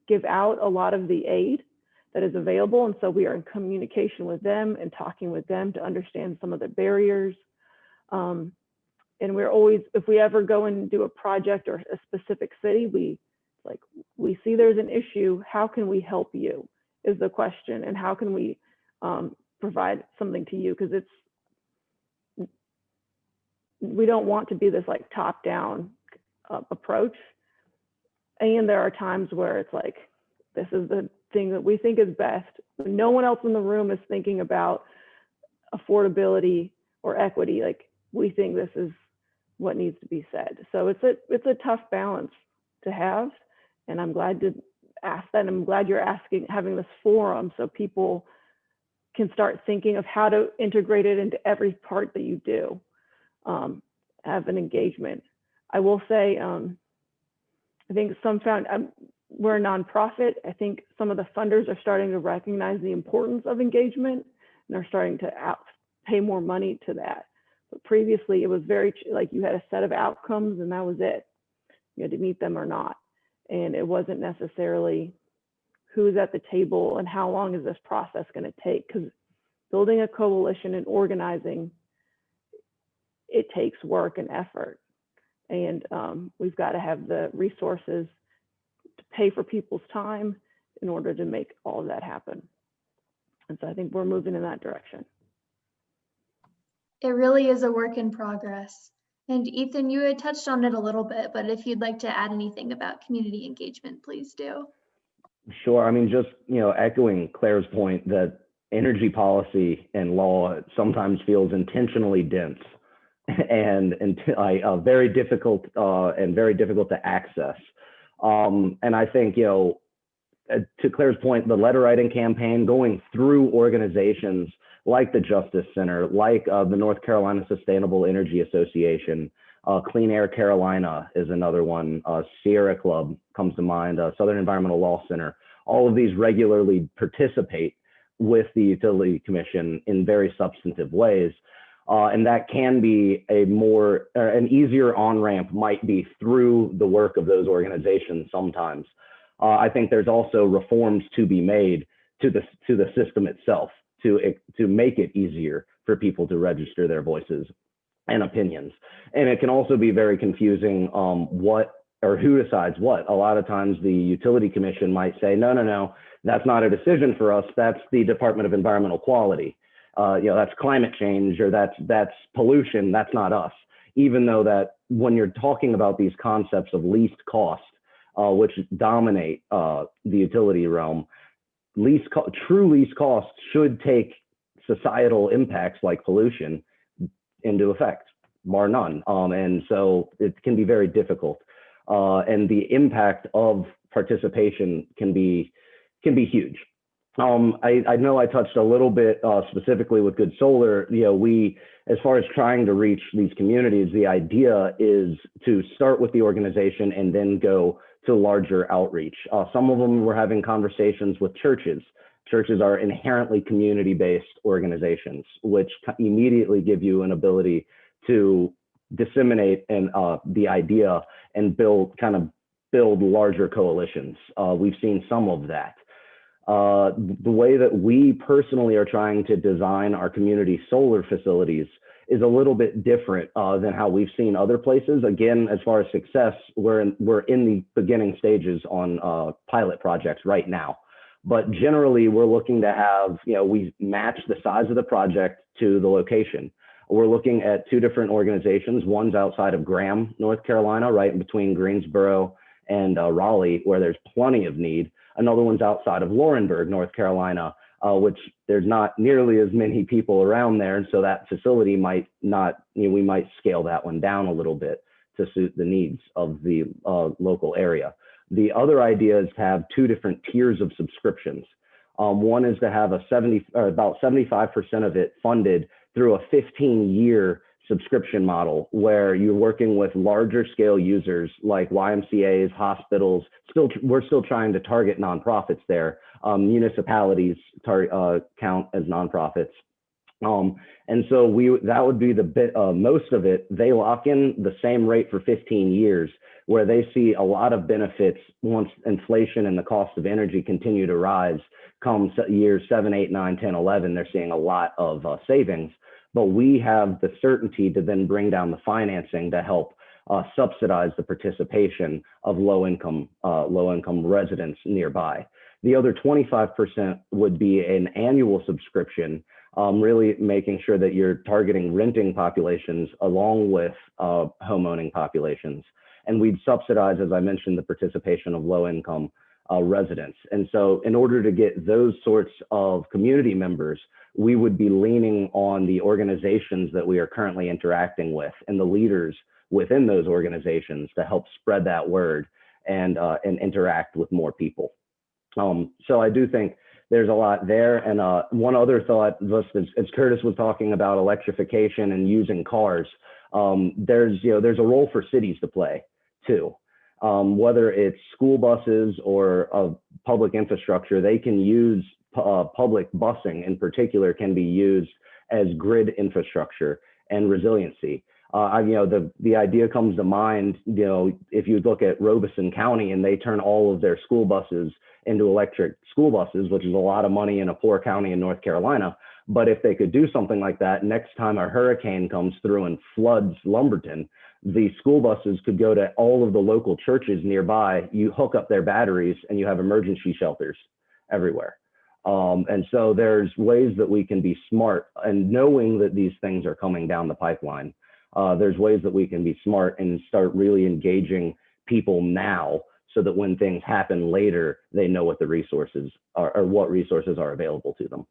give out a lot of the aid that is available. And so we are in communication with them and talking with them to understand some of the barriers. And we're always, if we ever go and do a project or a specific city, we see there's an issue, how can we help you is the question, and how can we provide something to you? Because we don't want to be this like top-down approach. And there are times where it's like, this is the thing that we think is best. No one else in the room is thinking about affordability or equity. Like, we think this is what needs to be said. So it's a tough balance to have. And I'm glad to ask that. I'm glad you're having this forum so people can start thinking of how to integrate it into every part that you do, have an engagement. I will say, I think we're a nonprofit. I think some of the funders are starting to recognize the importance of engagement and are starting to pay more money to that. But previously it was very, like, you had a set of outcomes and that was it. You had to meet them or not. And it wasn't necessarily who's at the table and how long is this process going to take, because building a coalition and organizing, it takes work and effort. And we've got to have the resources to pay for people's time in order to make all of that happen. And so I think we're moving in that direction. It really is a work in progress. And Ethan, you had touched on it a little bit, but if you'd like to add anything about community engagement, please do. Sure. I mean, just, echoing Claire's point that energy policy and law sometimes feels intentionally dense and very difficult to access. And I think, to Claire's point, the letter writing campaign, going through organizations like the Justice Center, like the North Carolina Sustainable Energy Association, Clean Air Carolina is another one, Sierra Club comes to mind, Southern Environmental Law Center. All of these regularly participate with the Utility Commission in very substantive ways. And that can be an easier on-ramp might be through the work of those organizations sometimes. I think there's also reforms to be made to the system itself to make it easier for people to register their voices and opinions. And it can also be very confusing what or who decides what. A lot of times the Utility Commission might say, no, that's not a decision for us. That's the Department of Environmental Quality. That's climate change, or that's pollution. That's not us. Even though that when you're talking about these concepts of least cost, which dominate the utility realm, true least cost should take societal impacts like pollution into effect, bar none. And so it can be very difficult. And the impact of participation can be huge. I know I touched a little bit specifically with Good Solar. We, as far as trying to reach these communities, the idea is to start with the organization and then go to larger outreach. Some of them we're having conversations with churches. Churches are inherently community-based organizations, which immediately give you an ability to disseminate the idea and build larger coalitions. We've seen some of that. The way that we personally are trying to design our community solar facilities is a little bit different than how we've seen other places. Again, as far as success, we're in the beginning stages on pilot projects right now. But generally, we're looking to have, we match the size of the project to the location. We're looking at two different organizations. One's outside of Graham, North Carolina, right in between Greensboro and Raleigh, where there's plenty of need. Another one's outside of Laurinburg, North Carolina, which there's not nearly as many people around there. And so that facility might not, we might scale that one down a little bit to suit the needs of the local area. The other idea is to have two different tiers of subscriptions. One is to have about 75% of it funded through a 15-year subscription model, where you're working with larger scale users like YMCAs, hospitals. We're still trying to target nonprofits there. Municipalities count as nonprofits. And so that would be most of it. They lock in the same rate for 15 years, where they see a lot of benefits once inflation and the cost of energy continue to rise. Come years 7, 8, 9, 10, 11, they're seeing a lot of savings. But we have the certainty to then bring down the financing to help subsidize the participation of low-income residents nearby. The other 25% would be an annual subscription really making sure that you're targeting renting populations along with homeowning populations. And we'd subsidize, as I mentioned, the participation of low-income residents. And so in order to get those sorts of community members, we would be leaning on the organizations that we are currently interacting with and the leaders within those organizations to help spread that word and interact with more people. So I do think there's a lot there. And one other thought, just as Curtis was talking about electrification and using cars, there's a role for cities to play too. Whether it's school buses or public infrastructure, they can use public busing in particular can be used as grid infrastructure and resiliency. The idea comes to mind, if you look at Robeson County and they turn all of their school buses into electric school buses, which is a lot of money in a poor county in North Carolina. But if they could do something like that, next time a hurricane comes through and floods Lumberton, the school buses could go to all of the local churches nearby. You hook up their batteries and you have emergency shelters everywhere. And so there's ways that we can be smart, and knowing that these things are coming down the pipeline, there's ways that we can be smart and start really engaging people now so that when things happen later, they know what the resources are or what resources are available to them.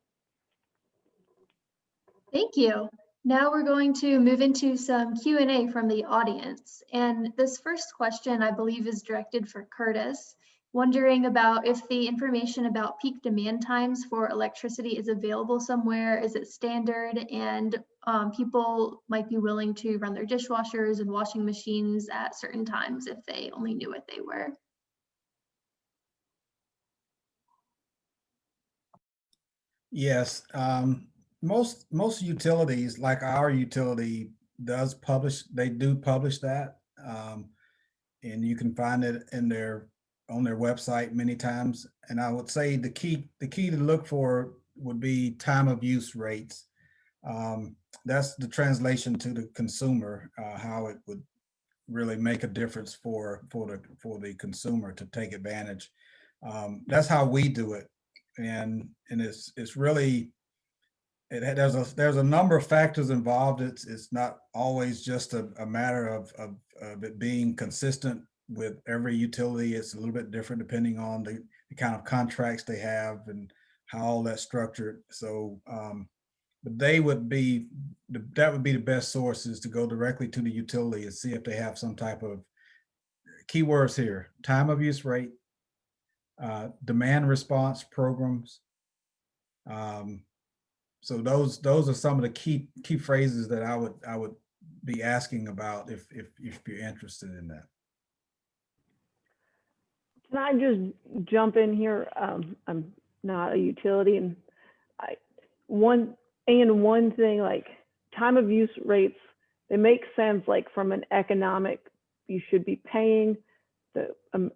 Thank you. Now we're going to move into some Q&A from the audience. And this first question, I believe, is directed for Curtis, wondering about if the information about peak demand times for electricity is available somewhere. Is it standard? And people might be willing to run their dishwashers and washing machines at certain times if they only knew what they were. Yes, most utilities, like our utility, they do publish that, and you can find it on their website many times. And I would say the key to look for would be time of use rates. That's the translation to the consumer, how it would really make a difference for the consumer to take advantage. That's how we do it, and it's really there's a number of factors involved. It's not always just a matter of it being consistent with every utility. It's a little bit different depending on the kind of contracts they have and how all that's structured. So, but that would be the best sources to go directly to the utility and see if they have some type of keywords here: time of use rate, demand response programs. So those are some of the key phrases that I would be asking about if you're interested in that. Can I just jump in here? I'm not a utility, and one thing, like time of use rates, they make sense. Like from an economic, you should be paying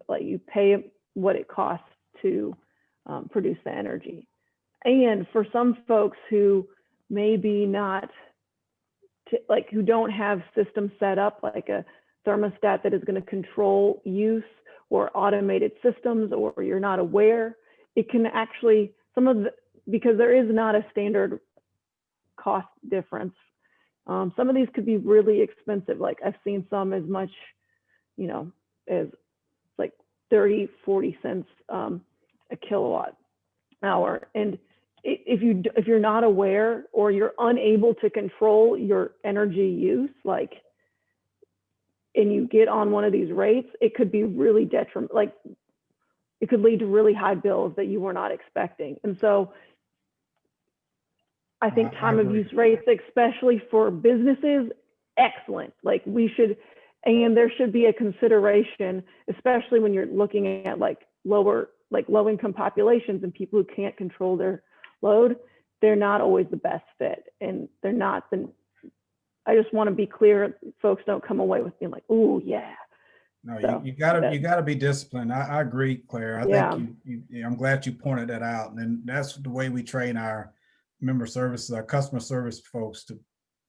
like you pay what it costs to produce the energy. And for some folks who maybe not, who don't have systems set up, like a thermostat that is going to control use, or automated systems, or you're not aware, it can actually, because there is not a standard cost difference. Some of these could be really expensive. Like I've seen some as much, as like 30, 40 cents a kilowatt hour. And if you're not aware, or you're unable to control your energy use, and you get on one of these rates, it could be really detrimental. Like it could lead to really high bills that you were not expecting. And so I think time of use rates, especially for businesses, excellent. Like there should be a consideration, especially when you're looking at low income populations and people who can't control their load. They're not always the best fit, and they're not I just want to be clear, folks don't come away with being like, "Ooh, yeah." No, so, you gotta be disciplined. I agree, Claire. I think I'm glad you pointed that out, and that's the way we train our member services, our customer service folks, to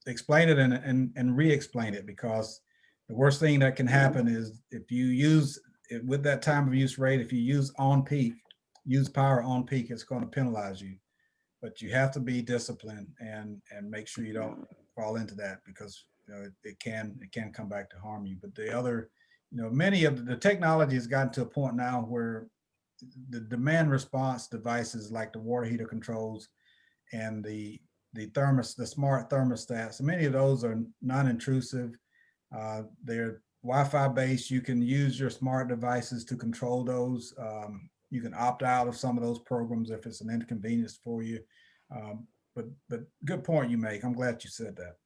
explain it and re-explain it, because the worst thing that can happen is if you use it with that time of use rate, if you use power on peak, it's going to penalize you. but you have to be disciplined and make sure you don't fall into that, because it can come back to harm you. But the other, many of the technology has gotten to a point now where the demand response devices like the water heater controls and the smart thermostats, many of those are non-intrusive. They're Wi-Fi based. You can use your smart devices to control those. You can opt out of some of those programs if it's an inconvenience for you. But good point you make. I'm glad you said that.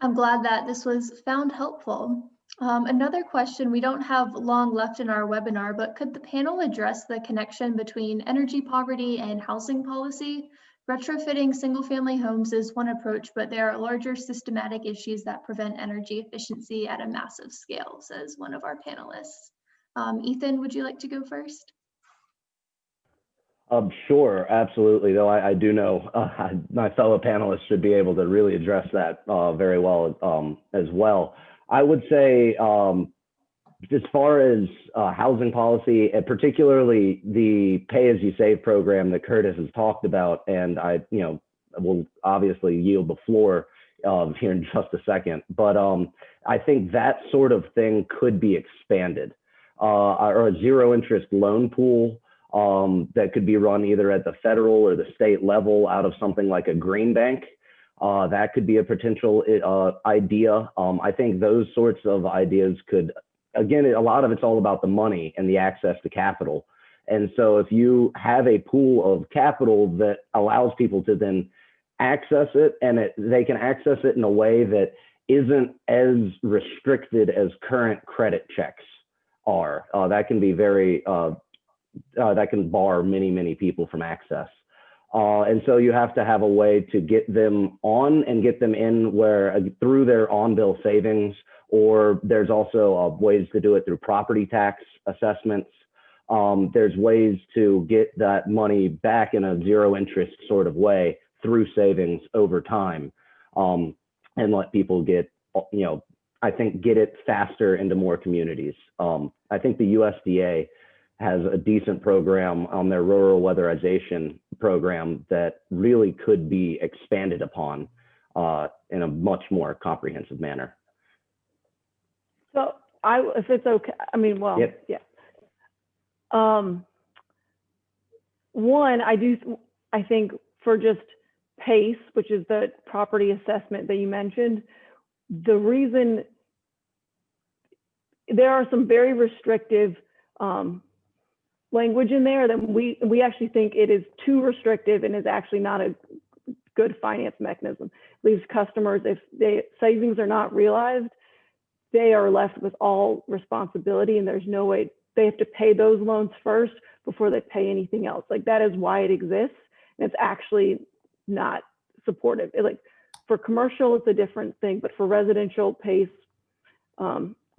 I'm glad that this was found helpful. Another question, we don't have long left in our webinar, but could the panel address the connection between energy poverty and housing policy? Retrofitting single-family homes is one approach, but there are larger systematic issues that prevent energy efficiency at a massive scale, says one of our panelists. Ethan, would you like to go first? Sure, absolutely. Though I do know my fellow panelists should be able to really address that very well as well. I would say as far as housing policy, and particularly the pay-as-you-save program that Curtis has talked about, and I will obviously yield the floor here in just a second, but I think that sort of thing could be expanded, or a zero interest loan pool that could be run either at the federal or the state level out of something like a green bank. That could be a potential idea. I think those sorts of ideas could, again, a lot of it's all about the money and the access to capital. And so if you have a pool of capital that allows people to then access it, and they can access it in a way that isn't as restricted as current credit checks are, that can be very, that can bar many people from access. And so you have to have a way to get them on and get them in where through their on-bill savings, or there's also ways to do it through property tax assessments. There's ways to get that money back in a zero interest sort of way through savings over time, and let people get, I think, get it faster into more communities. I think the USDA has a decent program on their rural weatherization program that really could be expanded upon in a much more comprehensive manner. So if it's okay, I mean, well, yep. Yeah. One, I think for just PACE, which is the property assessment that you mentioned, the reason there are some very restrictive language in there that we actually think it is too restrictive and is actually not a good finance mechanism. It leaves customers, if savings are not realized, they are left with all responsibility, and there's no way, they have to pay those loans first before they pay anything else. Like, that is why it exists, and it's actually not supportive. For commercial, it's a different thing, but for residential PACE,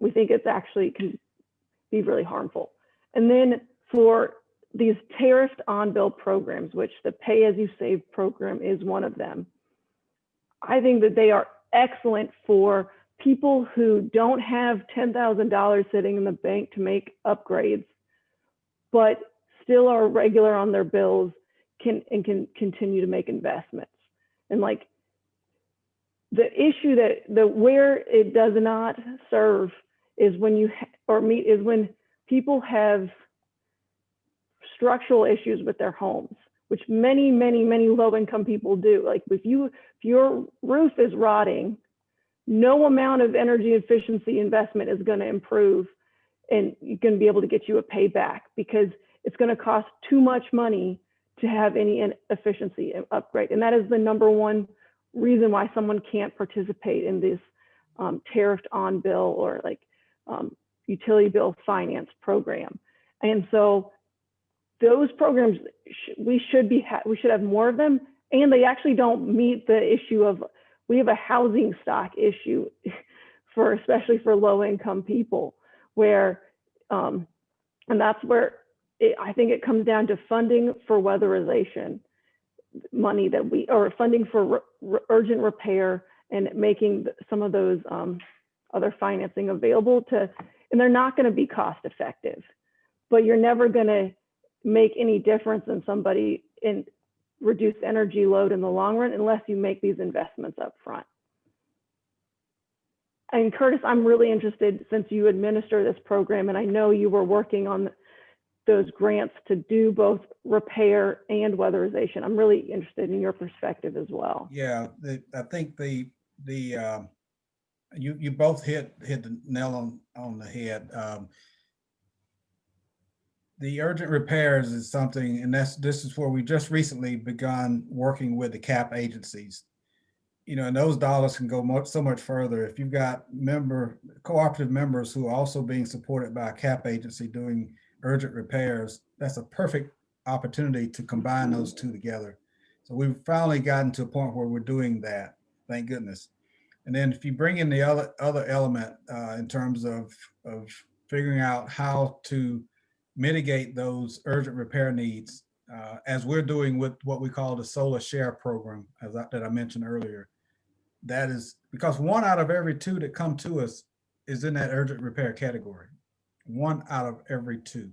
we think it's actually can be really harmful. And then for these tariffed on-bill programs, which the pay-as-you-save program is one of them, I think that they are excellent for people who don't have $10,000 sitting in the bank to make upgrades, but still are regular on their bills, can continue to make investments. And like, the issue where it does not serve is when when people have structural issues with their homes, which many low-income people do. Like, if your roof is rotting, no amount of energy efficiency investment is going to improve and you're going to be able to get you a payback, because it's going to cost too much money to have any efficiency upgrade. And that is the number one reason why someone can't participate in this tariffed on bill or like utility bill finance program. And so those programs, we should have more of them, and they actually don't meet the issue of, we have a housing stock issue especially for low income people, where, and that's where I think it comes down to funding for weatherization, money or funding for urgent repair, and making some of those other financing available and they're not going to be cost effective, but you're never going to make any difference in somebody in reduced energy load in the long run unless you make these investments up front. And Curtis, I'm really interested, since you administer this program, and I know you were working on those grants to do both repair and weatherization. I'm really interested in your perspective as well. Yeah, I think you both hit the nail on the head. The urgent repairs is something, and this is where we just recently begun working with the CAP agencies. You know, and those dollars can go so much further. If you've got cooperative members who are also being supported by a CAP agency doing urgent repairs, that's a perfect opportunity to combine those two together. So we've finally gotten to a point where we're doing that, thank goodness. And then if you bring in the other element in terms of figuring out how to mitigate those urgent repair needs, as we're doing with what we call the solar share program, that I mentioned earlier. That is because 1 out of every 2 that come to us is in that urgent repair category. 1 out of every 2.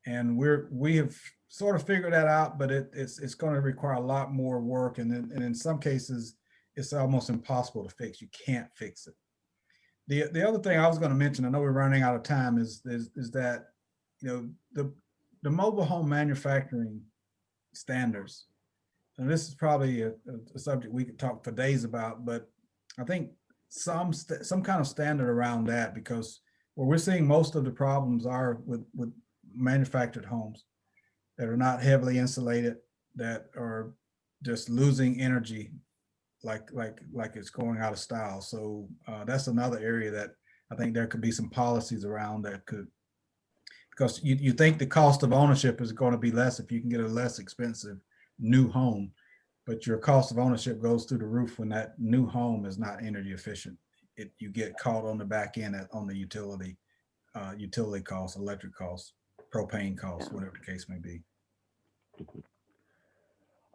And we have sort of figured that out, but it's going to require a lot more work. And in some cases, it's almost impossible to fix. You can't fix it. The other thing I was going to mention, I know we're running out of time, is that, you know, the mobile home manufacturing standards, and this is probably a subject we could talk for days about, but I think some kind of standard around that, because where we're seeing most of the problems are with manufactured homes that are not heavily insulated, that are just losing energy like it's going out of style. So that's another area that I think there could be some policies around that could, because you think the cost of ownership is going to be less if you can get a less expensive new home, but your cost of ownership goes through the roof when that new home is not energy efficient. You get caught on the back end on the utility costs, electric costs, propane costs, whatever the case may be.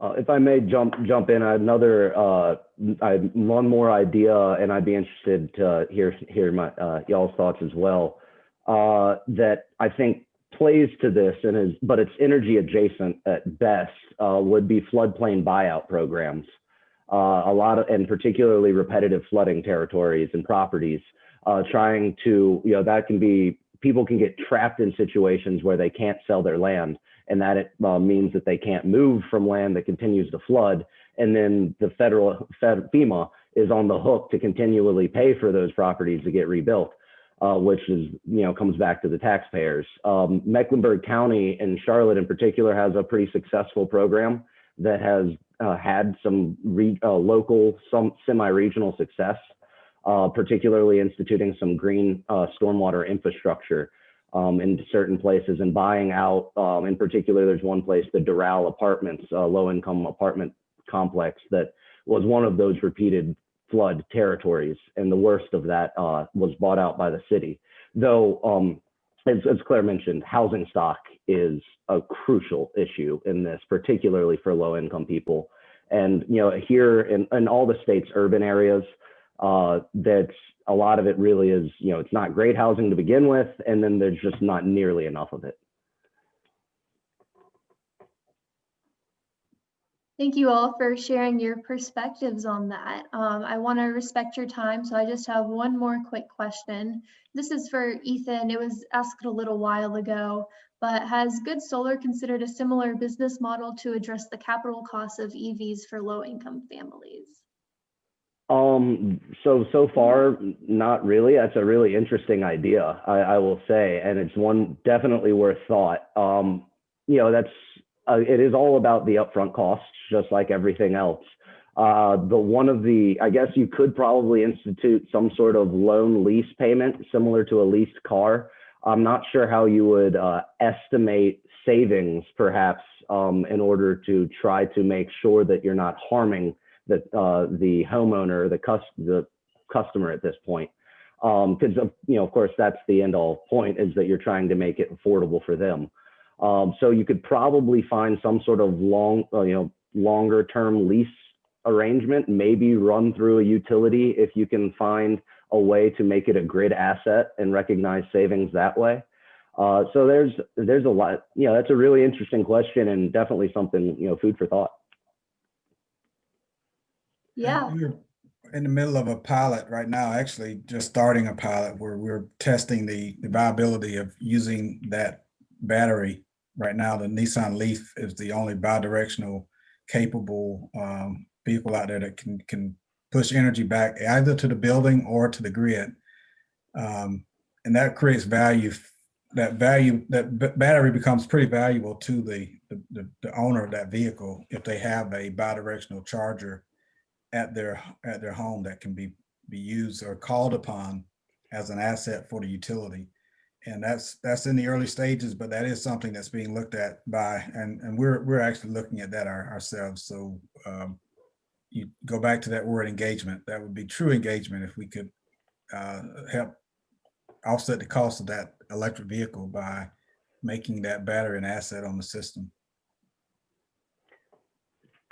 If I may jump in, I had one more idea, and I'd be interested to hear my y'all's thoughts as well. That I think plays to this but it's energy adjacent at best, would be floodplain buyout programs. A lot of, and particularly repetitive flooding territories and properties, trying to, you know, that can be, people can get trapped in situations where they can't sell their land, and that it means that they can't move from land that continues to flood. And then the FEMA is on the hook to continually pay for those properties to get rebuilt, which is, you know, comes back to the taxpayers. Mecklenburg County and Charlotte in particular has a pretty successful program that has had some local, some semi-regional success, particularly instituting some green stormwater infrastructure in certain places and buying out, in particular, there's one place, the Doral Apartments, low-income apartment complex, that was one of those repeated flood territories, and the worst of that was bought out by the city. Though, as Claire mentioned, housing stock is a crucial issue in this, particularly for low-income people. And, you know, here in all the state's urban areas, that's a lot of it really is, you know, it's not great housing to begin with, and then there's just not nearly enough of it. Thank you all for sharing your perspectives on that. I want to respect your time, so I just have one more quick question. This is for Ethan. It was asked a little while ago, but has Good Solar considered a similar business model to address the capital costs of EVs for low-income families? So far, not really. That's a really interesting idea, I will say, and it's one definitely worth thought. You know, it is all about the upfront costs, just like everything else. I guess you could probably institute some sort of loan lease payment similar to a leased car. I'm not sure how you would estimate savings, perhaps, in order to try to make sure that you're not harming the homeowner, the customer at this point. Because, you know, of course, that's the end all point, is that you're trying to make it affordable for them. So you could probably find some sort of longer term lease arrangement, maybe run through a utility if you can find a way to make it a grid asset and recognize savings that way. So there's a lot. That's a really interesting question and definitely something, food for thought. Yeah. We're in the middle of a pilot right now, actually just starting a pilot where we're testing the viability of using that battery. Right now, the Nissan Leaf is the only bidirectional capable vehicle out there that can push energy back either to the building or to the grid. And that creates value. That battery becomes pretty valuable to the owner of that vehicle if they have a bidirectional charger at their home that can be used or called upon as an asset for the utility. And that's in the early stages, but that is something that's being looked at by, and we're actually looking at that ourselves. So you go back to that word engagement. That would be true engagement if we could help offset the cost of that electric vehicle by making that battery an asset on the system.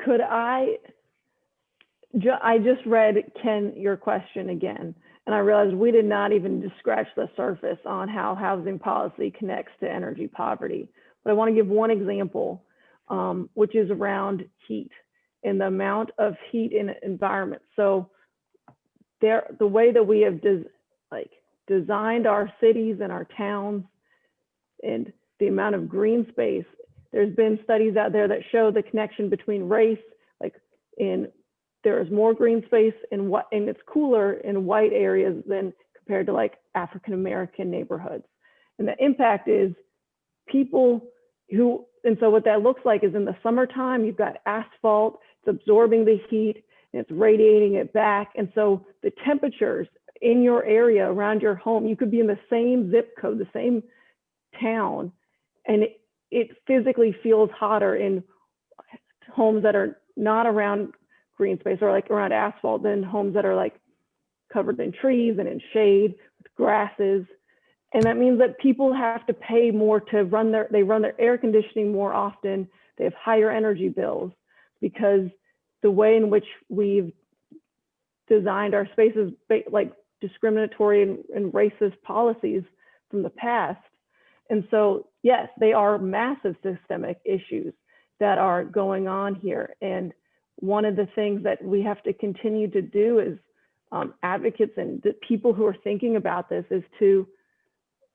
Could I just read, Ken, your question again, and I realized we did not even just scratch the surface on how housing policy connects to energy poverty. But I want to give one example, which is around heat and the amount of heat in an environment. So the way that we have designed our cities and our towns and the amount of green space, there's been studies out there that show the connection between race, there is more green space and it's cooler in white areas than compared to African American neighborhoods. And the impact is and so what that looks like is in the summertime, you've got asphalt, it's absorbing the heat and it's radiating it back. And so the temperatures in your area around your home, you could be in the same zip code, the same town, and it physically feels hotter in homes that are not around green space or around asphalt than homes that are covered in trees and in shade with grasses. And that means that people have to pay more to run their air conditioning more often. They have higher energy bills because the way in which we've designed our spaces, discriminatory and racist policies from the past. And so, yes, they are massive systemic issues that are going on here. And one of the things that we have to continue to do as advocates and the people who are thinking about this is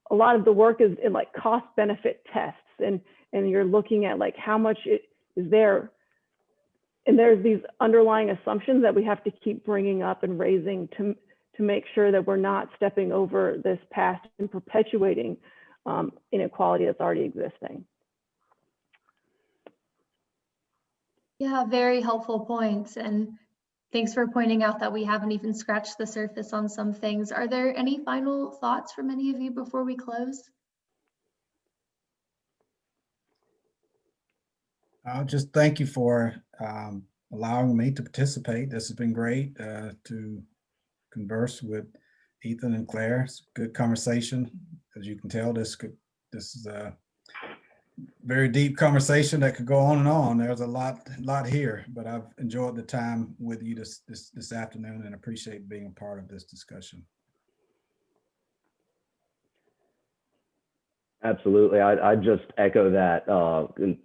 a lot of the work is in cost benefit tests, and you're looking at how much it is there. And there's these underlying assumptions that we have to keep bringing up and raising to make sure that we're not stepping over this past and perpetuating inequality that's already existing. Yeah, very helpful points. And thanks for pointing out that we haven't even scratched the surface on some things. Are there any final thoughts from any of you before we close? I'll just thank you for allowing me to participate. This has been great to converse with Ethan and Claire. It's a good conversation. As you can tell, this is a very deep conversation that could go on and on. There's a lot here, but I've enjoyed the time with you this afternoon and appreciate being a part of this discussion. Absolutely. I just echo that.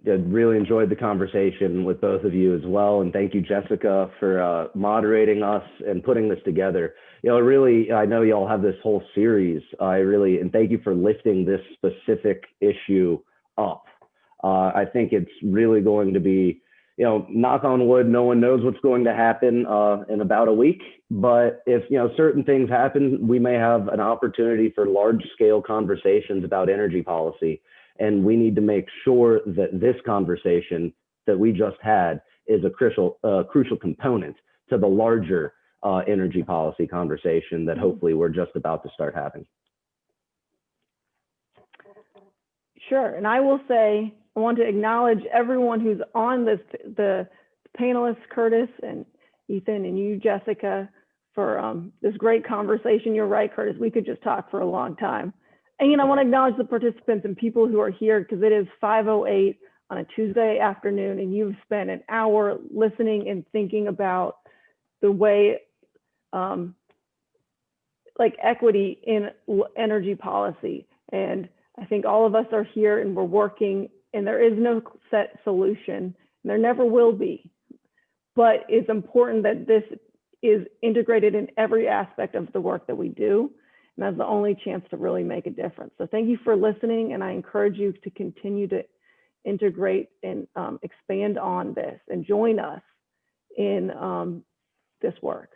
Really enjoyed the conversation with both of you as well. And thank you, Jessica, for moderating us and putting this together. I know y'all have this whole series. And thank you for lifting this specific issue up. I think it's really going to be, knock on wood, no one knows what's going to happen in about a week. But if, certain things happen, we may have an opportunity for large scale conversations about energy policy. And we need to make sure that this conversation that we just had is a crucial component to the larger energy policy conversation that hopefully we're just about to start having. Sure, and I will say, I want to acknowledge everyone who's on the panelists, Curtis and Ethan and you, Jessica, for this great conversation. You're right, Curtis, we could just talk for a long time. And I want to acknowledge the participants and people who are here because it is 5:08 on a Tuesday afternoon and you've spent an hour listening and thinking about the way equity in energy policy. And I think all of us are here and we're working, and there is no set solution, and there never will be. But it's important that this is integrated in every aspect of the work that we do. And that's the only chance to really make a difference. So thank you for listening. And I encourage you to continue to integrate and expand on this and join us in this work.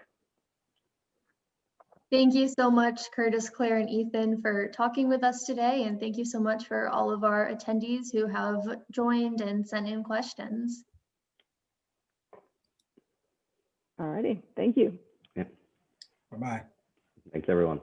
Thank you so much, Curtis, Claire, and Ethan, for talking with us today. And thank you so much for all of our attendees who have joined and sent in questions. All righty, thank you. Yeah. Bye-bye. Thanks, everyone.